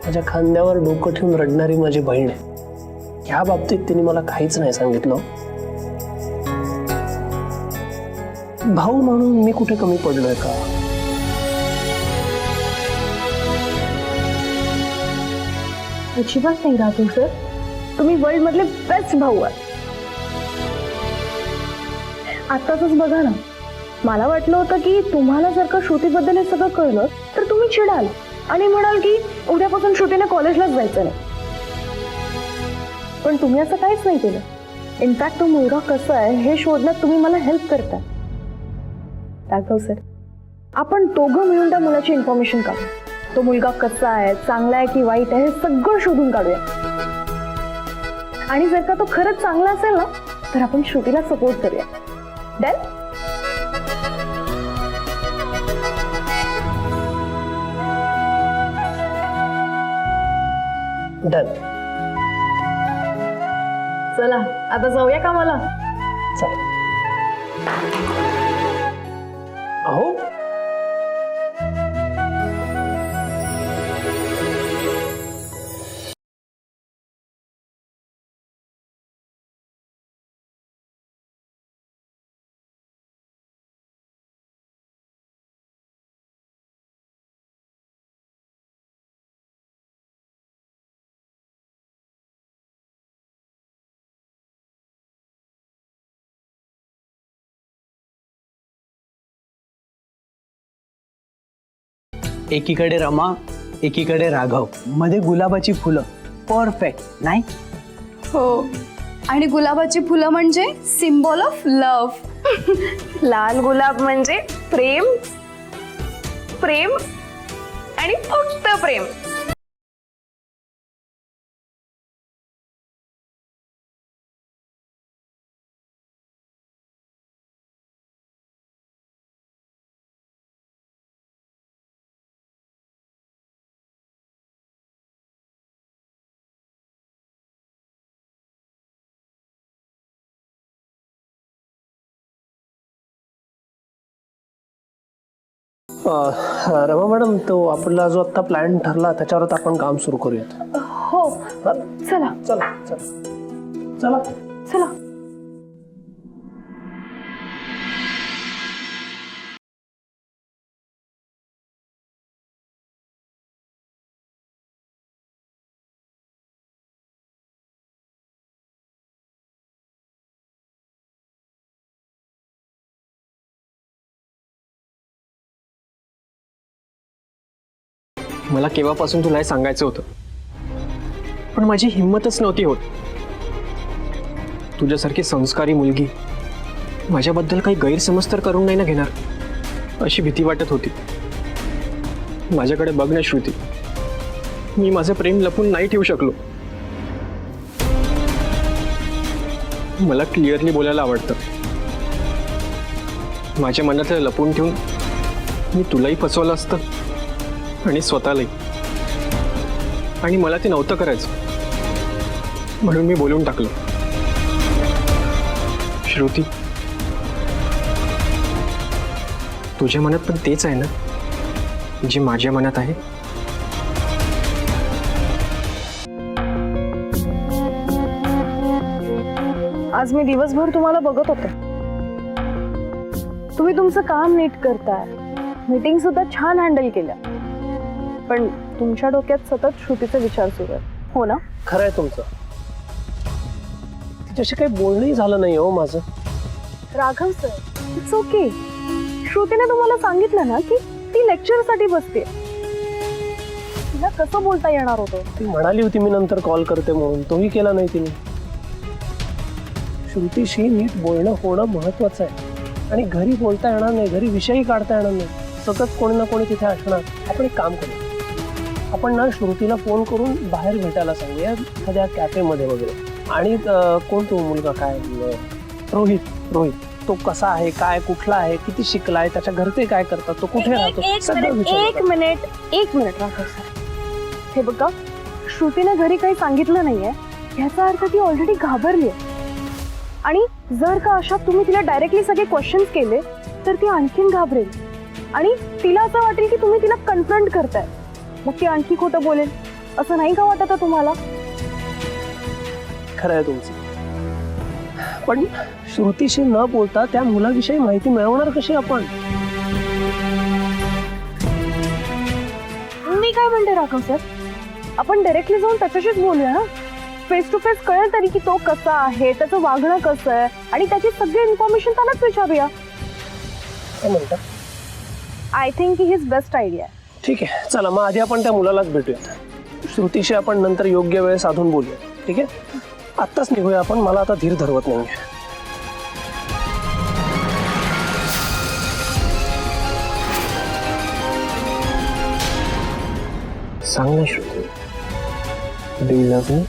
माझ्या खांद्यावर डोकं ठेवून रडणारी माझी बहीण आहे. ह्या बाबतीत तिने मला काहीच नाही सांगितलं. भाऊ म्हणून मी कुठे कमी पडलोय का? अजिबात नाही राहतो सर. तुम्ही वर्ल्ड मधले बेस्ट भाऊ आहात. आताच बघा ना, मला वाटलं होतं की तुम्हाला जर का श्रुतीबद्दल हे सगळं कळलं तर तुम्ही चिडाल आणि म्हणाल की उद्यापासून श्रुतीने कॉलेजलाच जायचं नाही. पण तुम्ही असं काहीच नाही केलं. इनफॅक्ट तो मुलगा कसा आहे हे शोधण्यात तुम्ही मला हेल्प करताय. राघव सर, आपण दोघं मिळून त्या मुलाची इन्फॉर्मेशन काढू. तो मुलगा कसा आहे, चांगला आहे की वाईट आहे हे सगळं शोधून काढूया. आणि जर का तो खरंच चांगला असेल ना तर आपण श्रुतीला सपोर्ट करूया. डन? डन. चला आता जाऊया का मला. चला. अहो, एकीकडे रमा, एकीकडे राघव, मध्ये गुलाबाची फुलं. परफेक्ट नाही? हो, आणि गुलाबाची फुलं म्हणजे सिम्बॉल ऑफ लव्ह. लाल गुलाब म्हणजे प्रेम, प्रेम आणि फक्त प्रेम. रमा मॅडम, तो आपला जो आता प्लॅन ठरला त्याच्यावर आपण काम सुरू करूयात. हो, चला चला चला चला चला. मला केव्हापासून तुला हे सांगायचं होतं, पण माझी हिंमतच नव्हती होत. तुझ्यासारखी संस्कारी मुलगी माझ्याबद्दल काही गैरसमज तर करून नाही ना घेणार, अशी भीती वाटत होती. माझ्याकडे बघ ना श्रुती, मी माझं प्रेम लपून नाही ठेवू शकलो. मला क्लिअरली बोलायला आवडतं. माझ्या मनातलं लपून ठेवून मी तुलाही फसवलं असतं आणि स्वतःलाही. आणि मला ते नव्हतं करायचं, म्हणून मी बोलून टाकलं. श्रुती, तुझ्या मनात पण तेच आहे ना जे माझ्या मनात आहे? आज मी दिवसभर तुम्हाला बघत होते. तुम्ही तुमचं काम नीट करताय, मीटिंग सुद्धा छान हँडल केल्या, पण तुमच्या डोक्यात सतत श्रुतीचा विचार सुरू आहे. हो ना? खरंय तुमचं. तिच्याशी काही बोलणंही झालं नाही हो माझं. Raghav sir, it's okay. श्रुतीने तुम्हाला सांगितलं ना की ती लेक्चरसाठी बसते. तिला कसं बोलता येणार होतं? ती म्हणाली होती मी नंतर कॉल करते म्हणून, तोही केला नाही तिने. श्रुतीशी नीट बोलणं होणं महत्वाचं आहे. आणि घरी बोलता येणार नाही, घरी विषयही काढता येणार नाही, सतत कोणी ना कोणी तिथे असणार. आपण एक काम करू, आपण ना श्रुतीला फोन करून बाहेर भेटायला सांगूया, एखाद्या कॅफेमध्ये वगैरे. आणि कोण तो मुलगा, काय रोहित, तो कसा आहे, काय कुठला आहे, किती शिकलाय, त्याच्या घरचे काय करतात, तो कुठे राहतो, सगळं विचारू. एक मिनिट राघव सर, हे बघा, श्रुतीने घरी काही सांगितलं नाहीये ह्याचा अर्थ ती ऑलरेडी घाबरली आहे. आणि जर का अशा तुम्ही तिला डायरेक्टली सगळे क्वेश्चन्स केले तर ती आणखीन घाबरेल आणि तिला असं वाटेल की तुम्ही तिला कन्फ्रंट करताय. मग ती आणखी खोटं बोलेल. असं नाही का वाटत तुम्हाला? खरं आहे तुमचं, पण श्रुतीशी न बोलता त्या मुलाविषयी माहिती मिळवणार कशी आपण? मी काय म्हणते राघव सर, आपण डायरेक्टली जाऊन त्याच्याशीच बोलूया ना. फेस टू फेस कळेल तरी की तो कसा आहे, त्याचं वागणं कसं आहे, आणि त्याची सगळी इन्फॉर्मेशन त्यालाच विचारूया. काय म्हणतात? I think he is best idea. ठीक आहे, चला मग आधी आपण त्या मुलालाच भेटूया. श्रुतीशी आपण नंतर योग्य वेळ साधून बोलूया. ठीक आहे, आत्ताच निघूया आपण, मला आता धीर धरवत नाही. सांग ना श्रुती, डू यू लव्ह मी?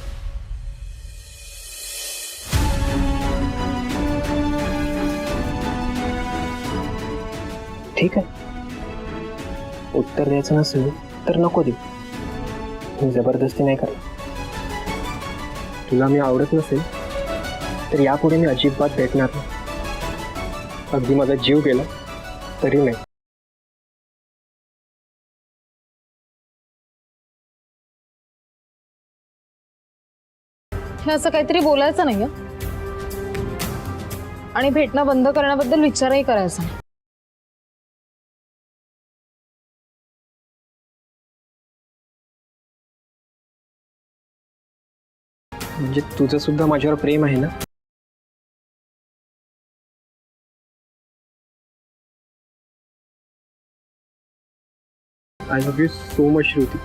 ठीक आहे, उत्तर द्यायचं नसेल तर नको देऊ. मी जबरदस्ती नाही करत. तुला मी आवडत नसेल तर यापुढे मी अजिबात भेटणार नाही. अगदी माझा जीव गेला तरी नाही. हे असं काहीतरी बोलायचं नाही आणि भेटणं बंद करण्याबद्दल विचारही करायचा नाही. म्हणजे तुझं सुद्धा माझ्यावर प्रेम आहे ना? I love you so much Shruti.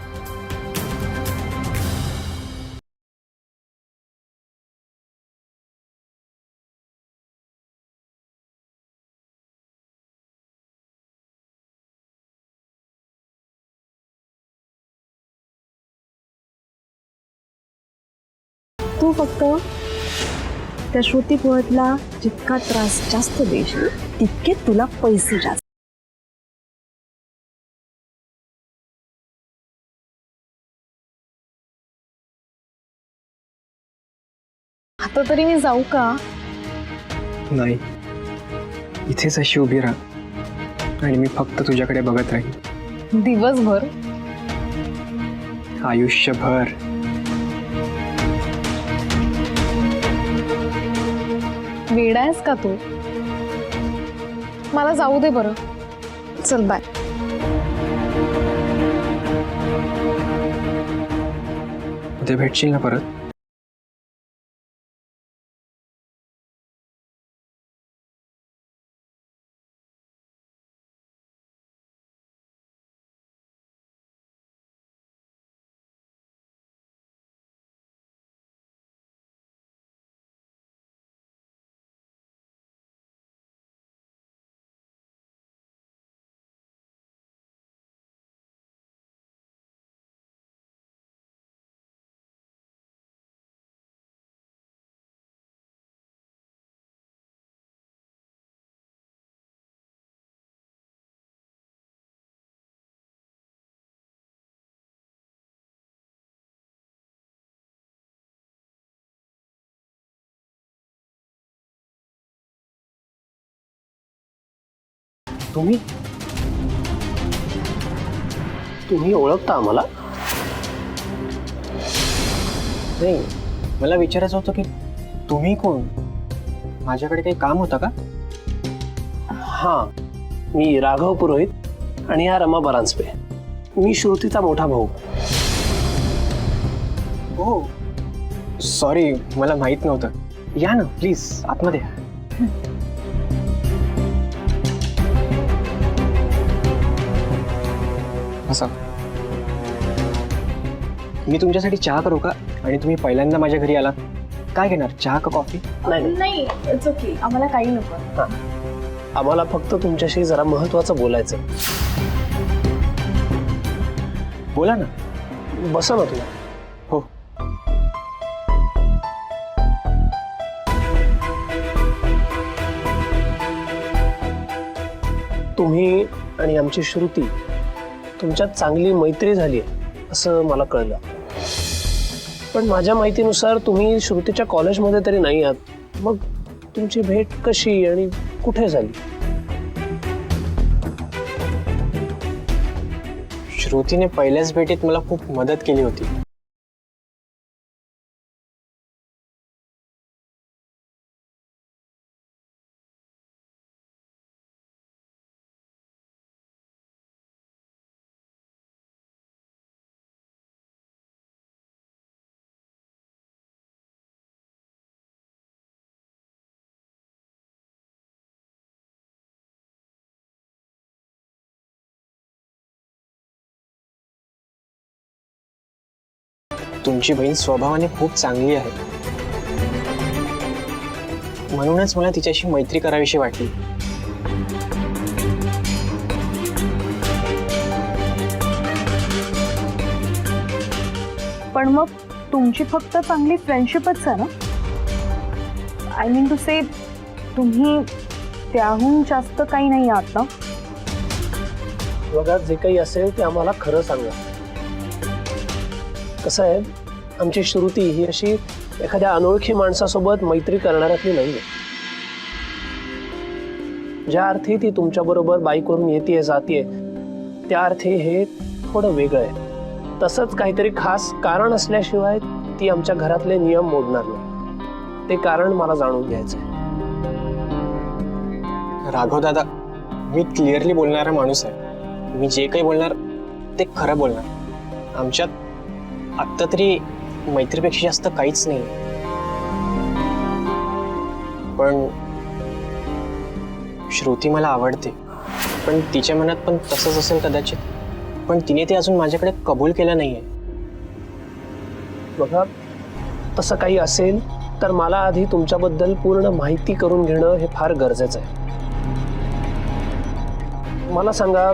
तू फक्त त्या श्रुती पोहतला जितका त्रास जास्त देशील तितके तुला पैसे जास्त. आता तरी मी जाऊ का? नाही, इथेच अशी उभी राहा आणि मी फक्त तुझ्याकडे बघत राहीन. दिवसभर? आयुष्यभर. वेडा आहेस का तू? मला जाऊ दे बरं. चल बाय. उद्या भेटशील ना परत? तुम्ही ओळखता आम्हाला? नाही, मला विचारायचं होतं की तुम्ही कोण? माझ्याकडे काही काम होतं का? हां, मी राघव पुरोहित आणि हा रमा बरांजपे. मी श्रुतीचा मोठा भाऊ. हो, सॉरी, मला माहित नव्हतं. या ना प्लीज आतमध्ये या. असं मी तुमच्यासाठी चहा करू का? आणि तुम्ही पहिल्यांदा माझ्या घरी आलात, काय घेणार, चहा का कॉफी? नाही इट्स ओके, आम्हाला काही नको. आम्हाला फक्त तुमच्याशी जरा महत्वाचं बोलायचं. बोला ना. बसा ना तुला. हो. तुम्ही आणि आमची श्रुती तुमच्यात चांगली मैत्री झाली आहे असं मला कळलं. पण माझ्या माहितीनुसार तुम्ही श्रुतीच्या कॉलेजमध्ये तरी नाही आहात. मग तुमची भेट कशी आणि कुठे झाली? श्रुतीने पहिल्याच भेटीत मला खूप मदत केली होती. तुमची बहीण स्वभावाने खूप चांगली आहे, म्हणूनच मला तिच्याशी मैत्री करावीशी वाटली. पण मग तुमची फक्त चांगली फ्रेंडशिपच आहे ना? आय मीन टू से तुम्ही त्याहून जास्त काही नाही आहात ना? बघा, जे काही असेल ते आम्हाला खरं सांगा. कसं आहे, आमची श्रुती ही अशी एखाद्या अनोळखी माणसासोबत मैत्री करणाऱ्यातली नाहीये. ज्या अर्थी ती तुमच्या बरोबर बाईकवरून येते जातीये, त्या अर्थी हे थोडं वेगळं आहे. तसंच काहीतरी खास कारण असल्याशिवाय ती आमच्या घरातले नियम मोडणार नाही. ते कारण मला जाणून घ्यायचंय. राघव दादा, मी क्लिअरली बोलणारा माणूस आहे. मी जे काही बोलणार ते खरं बोलणार. आमच्यात आत्ता तरी मैत्रीपेक्षा जास्त काहीच नाही. पण श्रुती मला आवडते, पण तिच्या मनात पण तसंच असेल कदाचित. पण तिने ते अजून माझ्याकडे कबूल केलं नाहीये. बघा, तसं काही असेल तर मला आधी तुमच्याबद्दल पूर्ण माहिती करून घेणं हे फार गरजेचं आहे. मला सांगा,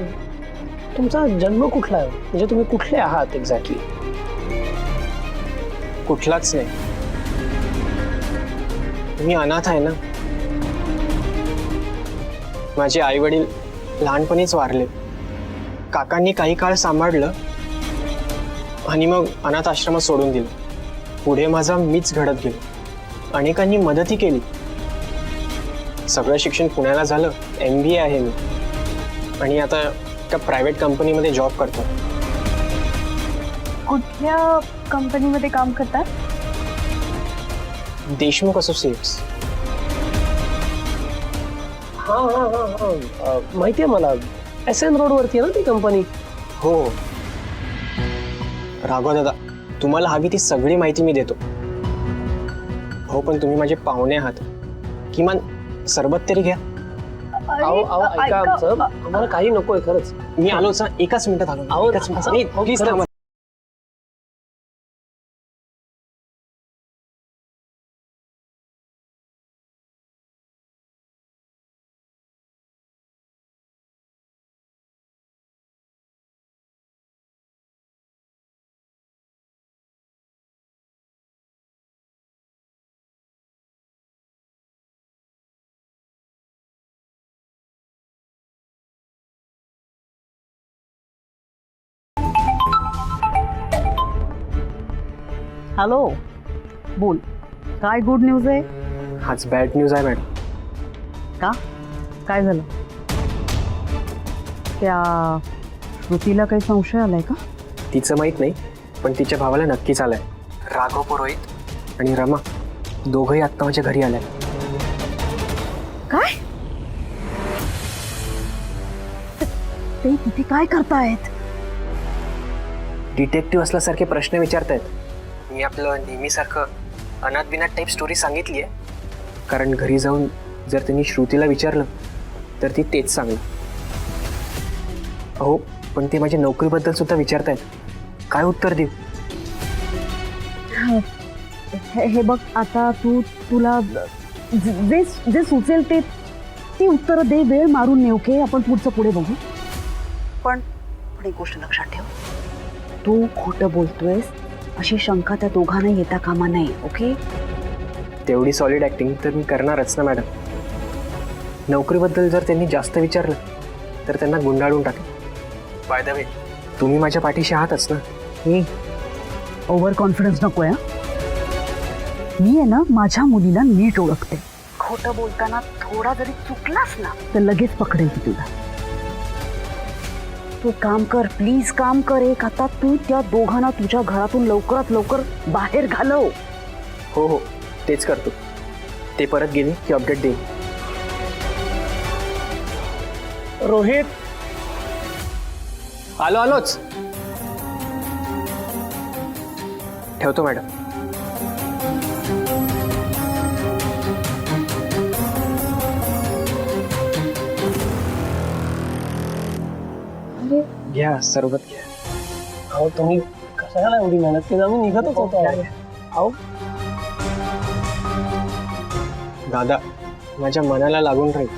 तुमचा जन्म कुठला आहे? म्हणजे तुम्ही कुठले आहात एक्झॅक्टली? कुठलाच नाही. मी अनाथ आहे ना. माझे आई वडील लहानपणीच वारले. काकांनी काही काळ सांभाळलं आणि मग अनाथ आश्रमात सोडून दिलं. पुढे माझा मीच घडत गेलो. अनेकांनी मदतही केली. सगळं शिक्षण पुण्याला झालं. MBA आहे मी आणि आता एका प्रायव्हेट कंपनीमध्ये जॉब करतो. कुठल्या कंपनीमध्ये काम करतात? देशमुख असोसिएट्स. हा हा हा हा माहिती आहे मला. SN रोडवरती आहे ना ती कंपनी? हो राघव दादा, तुम्हाला हवी ती सगळी माहिती मी देतो. हो, पण तुम्ही माझे पाहुणे आहात. किमान सरबत तरी घ्या. ऐका आमचं, आम्हाला काही नकोय खरंच. मी आलोच ना, एकाच मिनिटात आलो. प्लीज थांबा. हॅलो, बोल, काय गुड न्यूज आहे? हाच बॅड न्यूज आहे मॅडम. का? काय झालं? त्या श्रुतीला काही संशय आलाय का? तिचं माहित नाही, पण तिच्या भावाला नक्कीच आलाय. राघव पुरोहित आणि रमा दोघंही आत्ता माझ्या घरी आलाय. काय? ते तिथे काय करतायत? डिटेक्टिव्ह असल्यासारखे प्रश्न विचारतायत. मी आपलं नेहमीसारखं अनाथ बिनाथ टाईप स्टोरी सांगितली आहे. कारण घरी जाऊन जर त्यांनी श्रुतीला विचारलं तर ती तेच सांगेल. अहो पण ते माझ्या नोकरीबद्दल सुद्धा विचारतायत. काय उत्तर देऊ? हे बघ, आता तुला जे जे सुचेल ते ती उत्तरं दे. वेळ मारून ने. ओके, आपण पुढचं पुढे बघू. पण एक गोष्ट लक्षात ठेव, तू खोटं बोलतोयस अशी शंका त्या दोघांना येता कामा नाही. ओके, तेवढी सॉलिड ॲक्टिंग तर मी करणारच ना मॅडम. नोकरीबद्दल जर त्यांनी जास्त विचारलं तर त्यांना गुंडाळून टाकेल. बाय द वे, तुम्ही माझ्या पाठीशी आहातच ना. हे ओव्हर कॉन्फिडन्स नको आहे. मी आहे ना माझ्या मुलीला नीट ओळखते. खोटं बोलताना थोडा जरी चुकलास ना तर लगेच पकडेल ती तुला. तू काम कर, प्लीज काम कर. एक आता तू त्या दोघांना तुझ्या घरातून लवकरात लवकर बाहेर घालव. हो हो, तेच करतो. ते परत गेले की अपडेट देईन. रोहित, आलोच. ठेवतो मॅडम. घ्या, सरबत घ्या. अहो तुम्ही कशाला एवढी मेहनत केली? आम्ही निघतच होतो. अहो दादा, माझ्या मनाला लागून राहील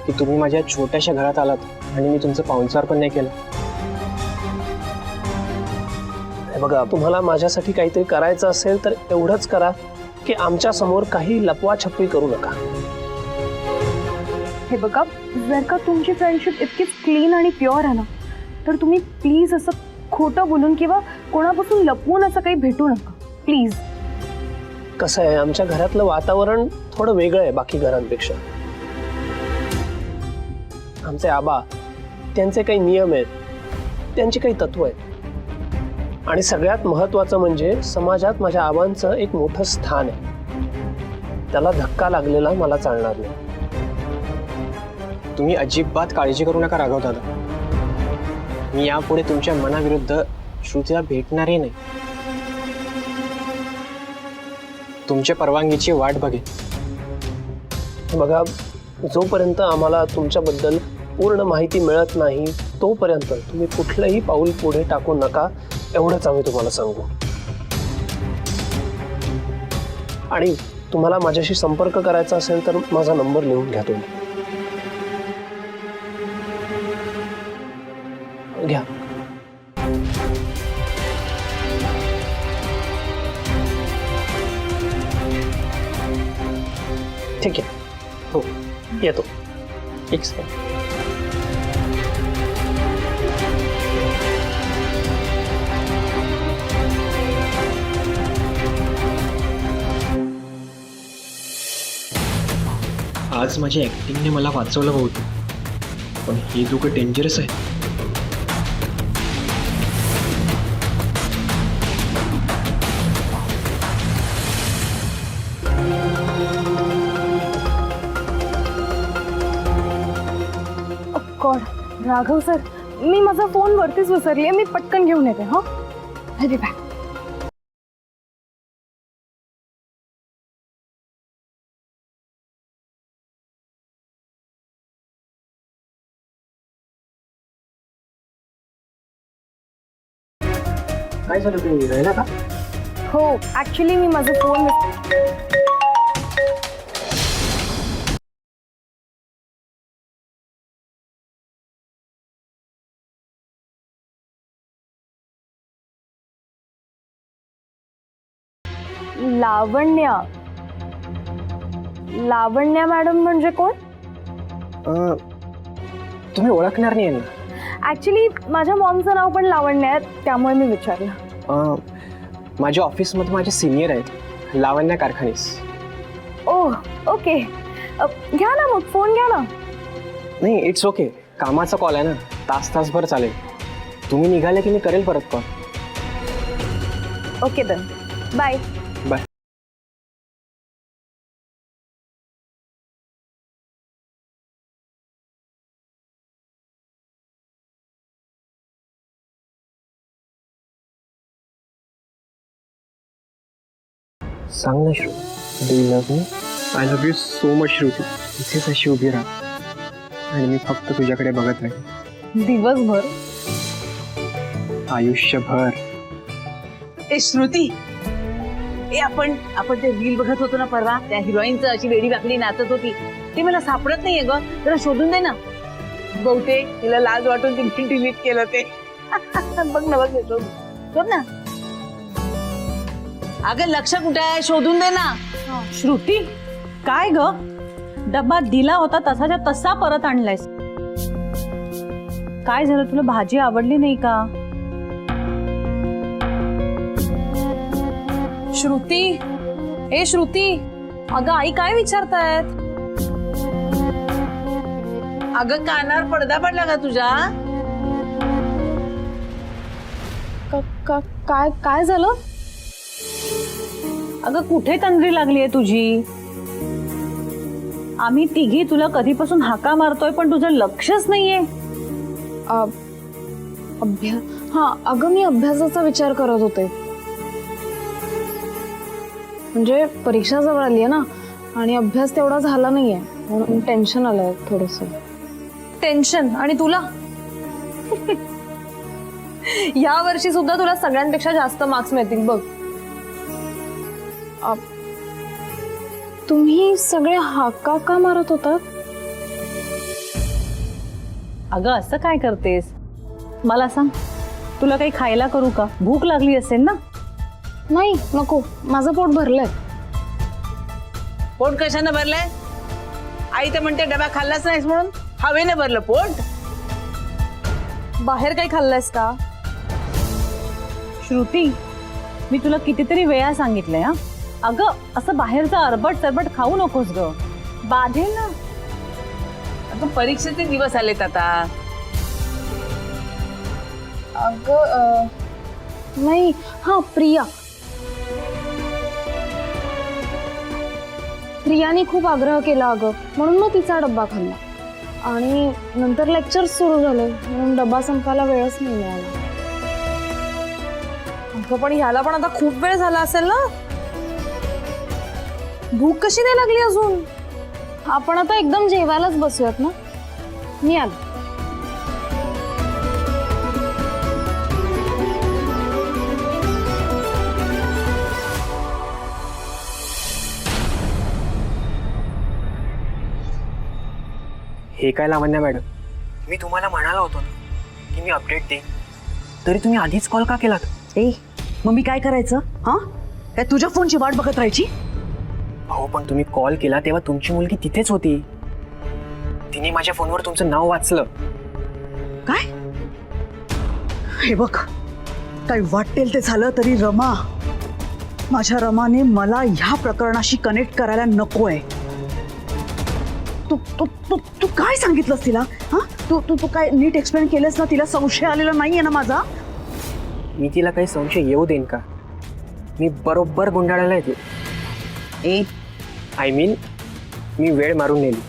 की तुम्ही माझ्या छोट्याशा घरात आलात आणि मी तुमचं पाहुणचार पण नाही केलं. हे बघा, तुम्हाला माझ्यासाठी काहीतरी करायचं असेल तर एवढंच करा की आमच्या समोर काही लपवाछपवी करू नका. हे बघा, जर का तुमची फ्रेंडशिप इतकीच क्लीन आणि प्युअर आहे ना तर तुम्ही प्लीज असं खोटं बोलून किंवा कोणापासून लपवून असं काही भेटू नका प्लीज. कसं आहे, आमच्या घरातलं वातावरण थोडं वेगळं आहे बाकी घरांपेक्षा. आमचे आबा, त्यांचे काही नियम आहेत, त्यांची काही तत्व आहेत. आणि सगळ्यात महत्त्वाचं म्हणजे समाजात माझ्या आबांचं एक मोठं स्थान आहे. त्याला धक्का लागलेला मला चालणार नाही. तुम्ही अजिबात काळजी करू नका राघव दादा. मी यापुढे तुमच्या मनाविरुद्ध श्रुतीला भेटणारही नाही. तुमच्या परवानगीची वाट बघेन. बघा, जोपर्यंत आम्हाला तुमच्याबद्दल पूर्ण माहिती मिळत नाही तोपर्यंत तुम्ही कुठलंही पाऊल पुढे टाकू नका, एवढंच आम्ही तुम्हाला सांगू. आणि तुम्हाला माझ्याशी संपर्क करायचा असेल तर माझा नंबर लिहून घ्या. तुम्ही घ्या. ठीक आहे. हो, येतो. एक सेकंड. आज माझ्या ॲक्टिंगने मला वाचवलं बहुतेक, पण हे दोघं डेंजरस आहे. गॉड, राघव सर, मी माझा फोन वरतीच विसरली. मी पटकन घेऊन येते. हा, अरे बॅक. काय झालं, तुम्ही राहिला का? हो, ऍक्च्युली मी माझा फोन लावण्या मॅडम म्हणजे कोण? तुम्ही ओळखणार नाही यांना. ऍक्च्युली माझ्या मॉमचं नाव पण लावण्य आहे, त्यामुळे मी विचारलं. माझ्या ऑफिसमध्ये माझे सिनियर आहेत, लावण्या कारखानीस. ओह, ओके. घ्या ना मग, फोन घ्या ना. नाही, इट्स ओके. कामाचा कॉल आहे ना, तासभर चालेल. तुम्ही निघाले की मी करेल परत call. Okay done, bye. Bye. सांग ना Shru, do you love me? I love you so much Shruti. इथेच अशी उभी राहा आणि मी फक्त तुझ्याकडे बघत राहील दिवसभर. आयुष्यभर. ए श्रुती, ए आपण ते रील बघत होतो ना परवा, त्या हिरोईनचं अशी वेडी वाकडी नाचत होती, ती मला सापडत नाहीये ग, जरा शोधून दे ना. बहुतेक तिला लाज वाटून तिने डिलीट केलं ते. बघ ना, बघ शोध ना. अगं लक्ष कुठे आहे, शोधून दे ना. श्रुती, काय ग, डब्बा दिला होता तसाच्या तसा परत आणलायस. काय झालं, तुला भाजी आवडली नाही का? श्रुती, ए श्रुती, अगं आई काय विचारतायत? अगं कानावर पडदा पडला का तुझ्या? काय काय झालं? अगं कुठे तंद्री लागलीये तुझी? आम्ही तिघी तुला कधीपासून हाका मारतोय पण तुझं लक्षच नाहीये. अगं मी अभ्यासाचा विचार करत होते. म्हणजे परीक्षा जवळ आली आहे ना, आणि अभ्यास तेवढा झाला नाहीये, म्हणून टेन्शन आलंय थोडस. टेन्शन? आणि तुला? या वर्षी सुद्धा तुला सगळ्यांपेक्षा जास्त मार्क्स मिळतील बघ. तुम्ही सगळे हाका का मारत होतात? अगं असं काय करतेस, मला सांग, तुला काही खायला करू का? भूक लागली असेल ना? नाही नको, माझं पोट भरलंय. पोट कशानं भरलंय? आई तर म्हणते डबा खाल्लाच नाहीस म्हणून. हवेनं भरलं पोट? बाहेर काही खाल्लंयस का? श्रुती, मी तुला कितीतरी वेळा सांगितलंय हा, अगं असं बाहेरचं अरबट सरबट खाऊ नकोस ग, बाधेल ना. अगं परीक्षेचे दिवस आलेत आता. अगं नाही, हा प्रियाने खूप आग्रह केला अगं, म्हणून मग तिचा डब्बा खाल्ला. आणि नंतर लेक्चर सुरू झाले, म्हणून डब्बा संपायला वेळच नाही मिळाला. अगं पण ह्याला पण आता खूप वेळ झाला असेल ना? भूक कशी नाही लागली अजून? आपण आता एकदम जेवायलाच बसूयात ना. मी आलो. हे काय लावण्या मॅडम, मी तुम्हाला म्हणाला होतो ना की मी अपडेट देईन, तरी तुम्ही आधीच कॉल का केलात? ए मग मी काय करायचं हा? काय तुझ्या फोनची वाट बघत राहायची? हो पण तुम्ही कॉल केला तेव्हा तुमची मुलगी तिथेच होती. तिने माझ्या फोनवर तुमचं नाव वाचलं. काय? हे बघ, काय वाटेल ते झालं तरी रमा, माझ्या रमाने मला ह्या प्रकरणाशी कनेक्ट करायला नकोय. तू तू तू तू काय सांगितलंस तिला? हा, तू तू तू काय नीट एक्सप्लेन केलंस ना? तिला संशय आलेला नाहीये ना माझा? मी तिला काही संशय येऊ देईन का? मी बरोबर गुंडाळायला येते. ए आय मीन मी वेळ मारून नेली.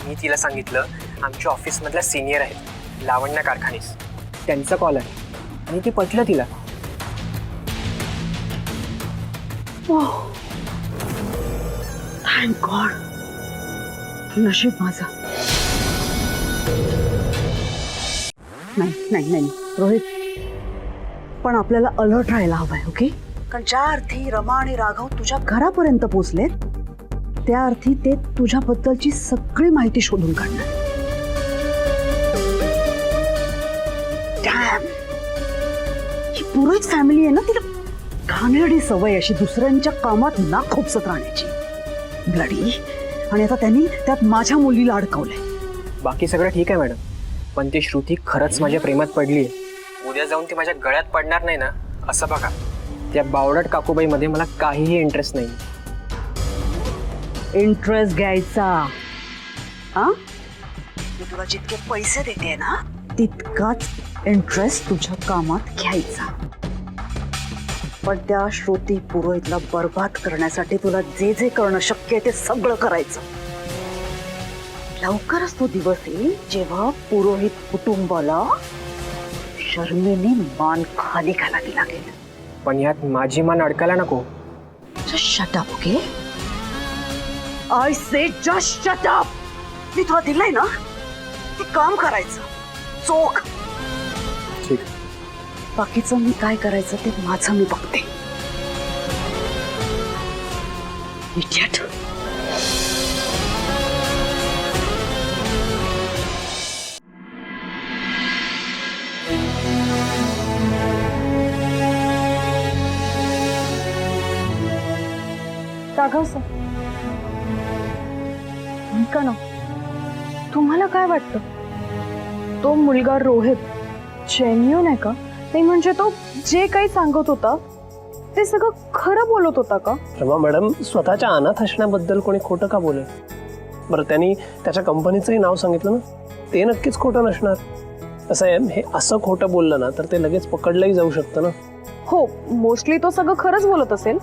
मी तिला सांगितलं आमच्या ऑफिसमधल्या सिनियर आहेत लावण्या कारखानीस, त्यांचा कॉल आहे, आणि ते पटलं तिला. थँक गॉड, नशीब माझं. नाही रोहित, पण आपल्याला अलर्ट राहायला हवाय, ओके? कारण ज्या अर्थी रमा आणि राघव तुझ्या घरापर्यंत पोहोचलेत, त्या अर्थी ते तुझ्याबद्दलची सगळी माहिती शोधून काढणार. ही पुरोहित फॅमिली आहे ना, तिला घाणेरडी सवय अशी दुसऱ्यांच्या कामात नाक खुपसत राहण्याची, ब्लडी. आणि आता त्यांनी त्यात माझ्या मुलीला अडकवलंय. बाकी सगळं ठीक आहे मॅडम, पण ती श्रुती खरंच माझ्या प्रेमात पडली आहे. उद्या जाऊन ती माझ्या गळ्यात पडणार नाही ना, असं बघा. त्या बावडट काकूबाईमध्ये मला काहीही इंटरेस्ट नाही. इंटरेस्ट घ्यायचा हा? मी तुला जितके पैसे देते ना, तितकाच इंटरेस्ट तुझ्या कामात घ्यायचा. पण त्या श्रुती पुरोहितला बर्बाद करण्यासाठी तुला जे जे करणं शक्य आहे ते सगळं करायचं. लवकरच तो दिवस येईल जेव्हा पुरोहित कुटुंबाला शर्मेने मान खाली घालावी लागेल. पण यात माझी मान अडकायला नको. Shut up, okay? I say just shut up. मी तुला दिलंय ना ते काम करायचं चोख. ठीक. बाकीचं मी काय करायचं ते माझं मी बघते. इडियट. राघव सर, ऐका ना, तुम्हाला काय वाटतं तो मुलगा रोहित जेन्युइन आहे का? नाही म्हणजे तो जे काही सांगत होता ते सगळं खरं बोलत होता का? रमा मॅडम, स्वतःच्या अनाथ असण्याबद्दल कोणी खोटं का बोलेल? बरं, त्यांनी त्याच्या कंपनीचंही नाव सांगितलं ना, ते नक्कीच खोटं नसणार. असं आहे, हे असं खोटं बोललं ना तर ते लगेच पकडलंही जाऊ शकतं ना. हो, मोस्टली तो सगळं खरंच बोलत असेल.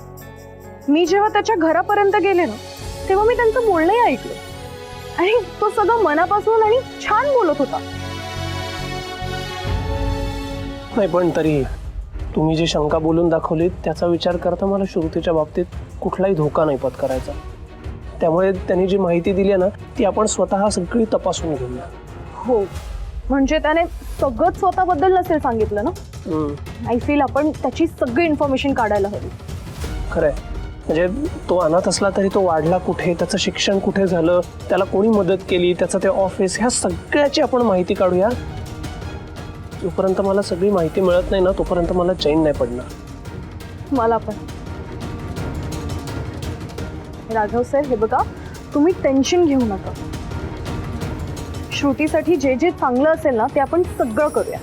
मी जेव्हा त्याच्या घरापर्यंत गेले ना तेव्हा मी त्यांचं बोलणंही ऐकलं आणि तो सगळं मनापासून आणि छान बोलत होता. नाही, पण तरी तुम्ही जी शंका बोलून दाखवली त्याचा विचार करता मला श्रुतीच्या बाबतीत कुठलाही धोका नाही पत्करायचा. त्यामुळे त्यांनी जी माहिती दिली आहे ना ती आपण स्वतः सगळी तपासून घेऊया. हो, म्हणजे त्याने सगळंच स्वतःबद्दल नसेल सांगितलं ना. आय फील आपण त्याची सगळी इन्फॉर्मेशन काढायला हवी. खरंय, म्हणजे तो अनाथ असला तरी तो वाढला कुठे, त्याचं शिक्षण कुठे झालं, त्याला कोणी मदत केली, त्याचं ते ऑफिस, ह्या सगळ्याची आपण माहिती काढूया. जोपर्यंत मला सगळी माहिती मिळत नाही ना तोपर्यंत मला चैन नाही पडणार. मला पण. राघव सर, हे बघा, तुम्ही टेन्शन घेऊ नका. श्रुतीसाठी जे जे चांगलं असेल ना ते आपण सगळं करूया.